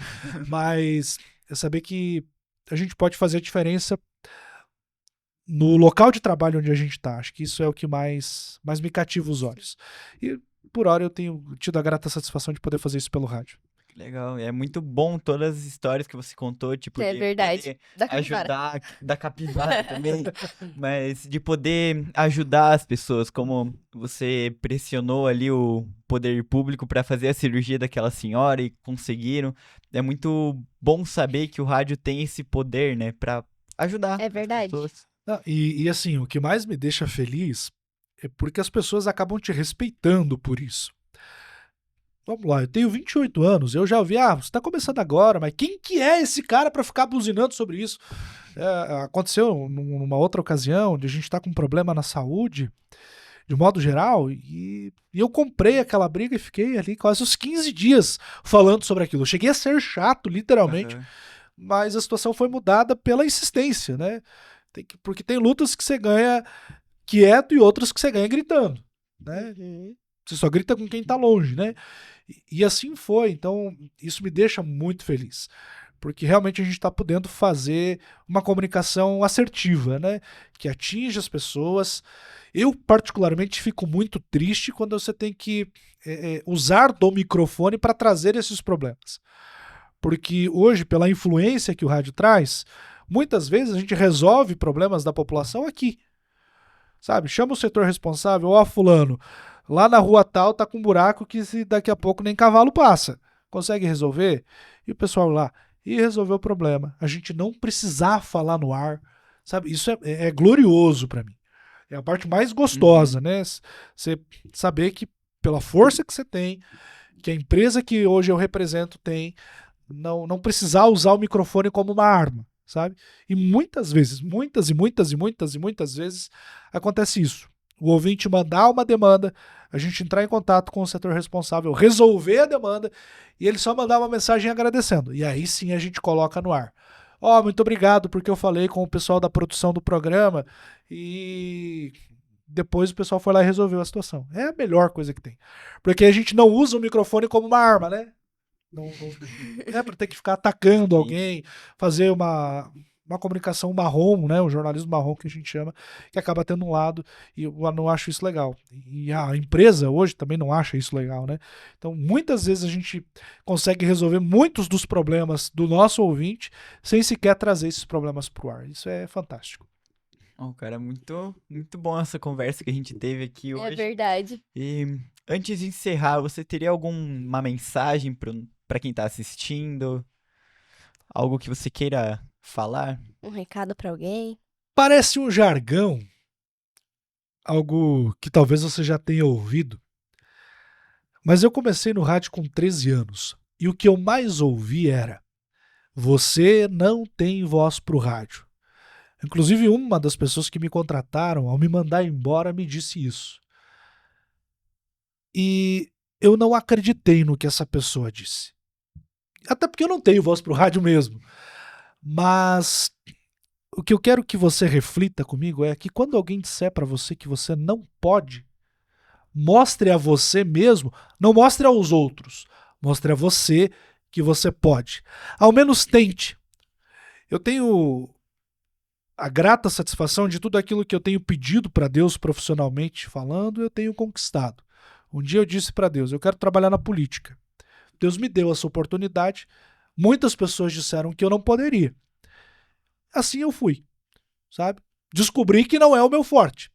mas é saber que a gente pode fazer a diferença no local de trabalho onde a gente está. Acho que isso é o que mais me cativa os olhos. E por hora eu tenho tido a grata satisfação de poder fazer isso pelo rádio. Legal, é muito bom todas as histórias que você contou, tipo, É de verdade. poder ajudar, da capivara também, mas de poder ajudar as pessoas, como você pressionou ali o poder público para fazer a cirurgia daquela senhora e conseguiram. É muito bom saber que o rádio tem esse poder, né, para ajudar É verdade. as pessoas. Não, e assim, o que mais me deixa feliz é porque as pessoas acabam te respeitando por isso. Vamos lá, eu tenho 28 anos, eu já ouvi, você tá começando agora, mas quem que é esse cara para ficar buzinando sobre isso? Aconteceu numa outra ocasião, onde a gente tá com um problema na saúde, de modo geral, e eu comprei aquela briga e fiquei ali quase uns 15 dias falando sobre aquilo. Eu cheguei a ser chato, literalmente, mas a situação foi mudada pela insistência, né? Porque tem lutas que você ganha quieto e outras que você ganha gritando, né? Você só grita com quem tá longe, né? E assim foi. Então, isso me deixa muito feliz. Porque realmente a gente está podendo fazer uma comunicação assertiva, né? Que atinge as pessoas. Eu, particularmente, fico muito triste quando você tem que usar do microfone para trazer esses problemas. Porque hoje, pela influência que o rádio traz, muitas vezes a gente resolve problemas da população aqui. Sabe? Chama o setor responsável, ó, fulano, lá na rua tal tá com um buraco que se daqui a pouco nem cavalo passa. Consegue resolver? E o pessoal lá, e resolveu o problema. A gente não precisar falar no ar, sabe? Isso é glorioso para mim. É a parte mais gostosa, né? Você saber que pela força que você tem, que a empresa que hoje eu represento tem, não precisar usar o microfone como uma arma, sabe? E muitas vezes, muitas vezes acontece isso. O ouvinte mandar uma demanda, a gente entrar em contato com o setor responsável, resolver a demanda e ele só mandar uma mensagem agradecendo. E aí sim a gente coloca no ar. Ó, muito obrigado porque eu falei com o pessoal da produção do programa e depois o pessoal foi lá e resolveu a situação. É a melhor coisa que tem. Porque a gente não usa o microfone como uma arma, né? Não é para ter que ficar atacando alguém, fazer uma comunicação marrom, né? O jornalismo marrom que a gente chama, que acaba tendo um lado, e eu não acho isso legal. E a empresa hoje também não acha isso legal, né? Então, muitas vezes a gente consegue resolver muitos dos problemas do nosso ouvinte sem sequer trazer esses problemas para o ar. Isso é fantástico. Cara, muito bom essa conversa que a gente teve aqui hoje. É verdade. E antes de encerrar, você teria alguma mensagem para quem tá assistindo? Algo que você queira falar? Um recado para alguém? Parece um jargão, algo que talvez você já tenha ouvido, mas eu comecei no rádio com 13 anos e o que eu mais ouvi era: você não tem voz pro rádio. Inclusive, uma das pessoas que me contrataram, ao me mandar embora, me disse isso. E eu não acreditei no que essa pessoa disse. Até porque eu não tenho voz pro rádio mesmo. Mas o que eu quero que você reflita comigo é que quando alguém disser para você que você não pode, mostre a você mesmo, não mostre aos outros, mostre a você que você pode. Ao menos tente. Eu tenho a grata satisfação de tudo aquilo que eu tenho pedido para Deus profissionalmente falando, eu tenho conquistado. Um dia eu disse para Deus, eu quero trabalhar na política. Deus me deu essa oportunidade. Muitas pessoas disseram que eu não poderia. Assim eu fui, sabe? Descobri que não é o meu forte.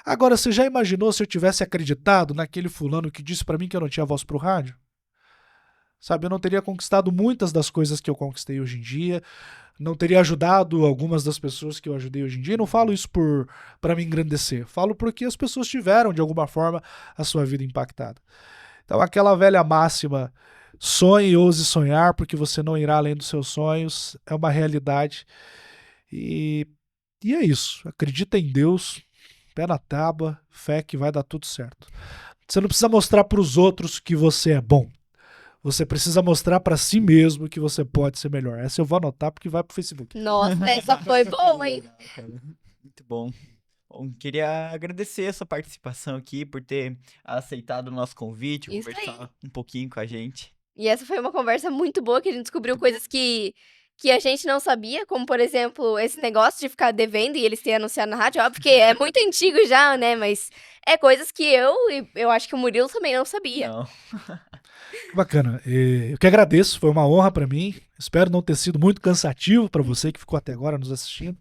Agora, você já imaginou se eu tivesse acreditado naquele fulano que disse para mim que eu não tinha voz pro rádio? Sabe, eu não teria conquistado muitas das coisas que eu conquistei hoje em dia, não teria ajudado algumas das pessoas que eu ajudei hoje em dia. Não falo isso para me engrandecer, falo porque as pessoas tiveram, de alguma forma, a sua vida impactada. Então, aquela velha máxima, sonhe e ouse sonhar, porque você não irá além dos seus sonhos, é uma realidade. E é isso, acredita em Deus, pé na tábua, fé que vai dar tudo certo. Você não precisa mostrar para os outros que você é bom. Você precisa mostrar para si mesmo que você pode ser melhor. Essa eu vou anotar porque vai pro Facebook. Nossa, essa foi boa, hein? Muito bom. Bom, queria agradecer a sua participação aqui, por ter aceitado o nosso convite, Isso conversar um pouquinho com a gente. E essa foi uma conversa muito boa, que a gente descobriu coisas que a gente não sabia, como, por exemplo, esse negócio de ficar devendo e eles terem anunciado na rádio. Óbvio que é muito antigo já, né? Mas é coisas que eu acho que o Murilo também não sabia. Não. Bacana. Eu que agradeço, foi uma honra para mim. Espero não ter sido muito cansativo para você que ficou até agora nos assistindo.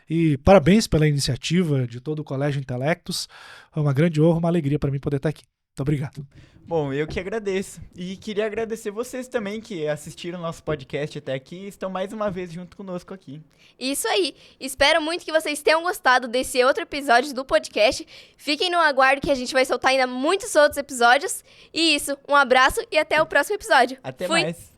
E parabéns pela iniciativa de todo o Colégio Intelectus. Foi uma grande honra, uma alegria para mim poder estar aqui. Muito obrigado. Bom, eu que agradeço. E queria agradecer vocês também que assistiram o nosso podcast até aqui e estão mais uma vez junto conosco aqui. Isso aí. Espero muito que vocês tenham gostado desse outro episódio do podcast. Fiquem no aguardo que a gente vai soltar ainda muitos outros episódios. E isso, um abraço e até o próximo episódio. Até Fui. mais.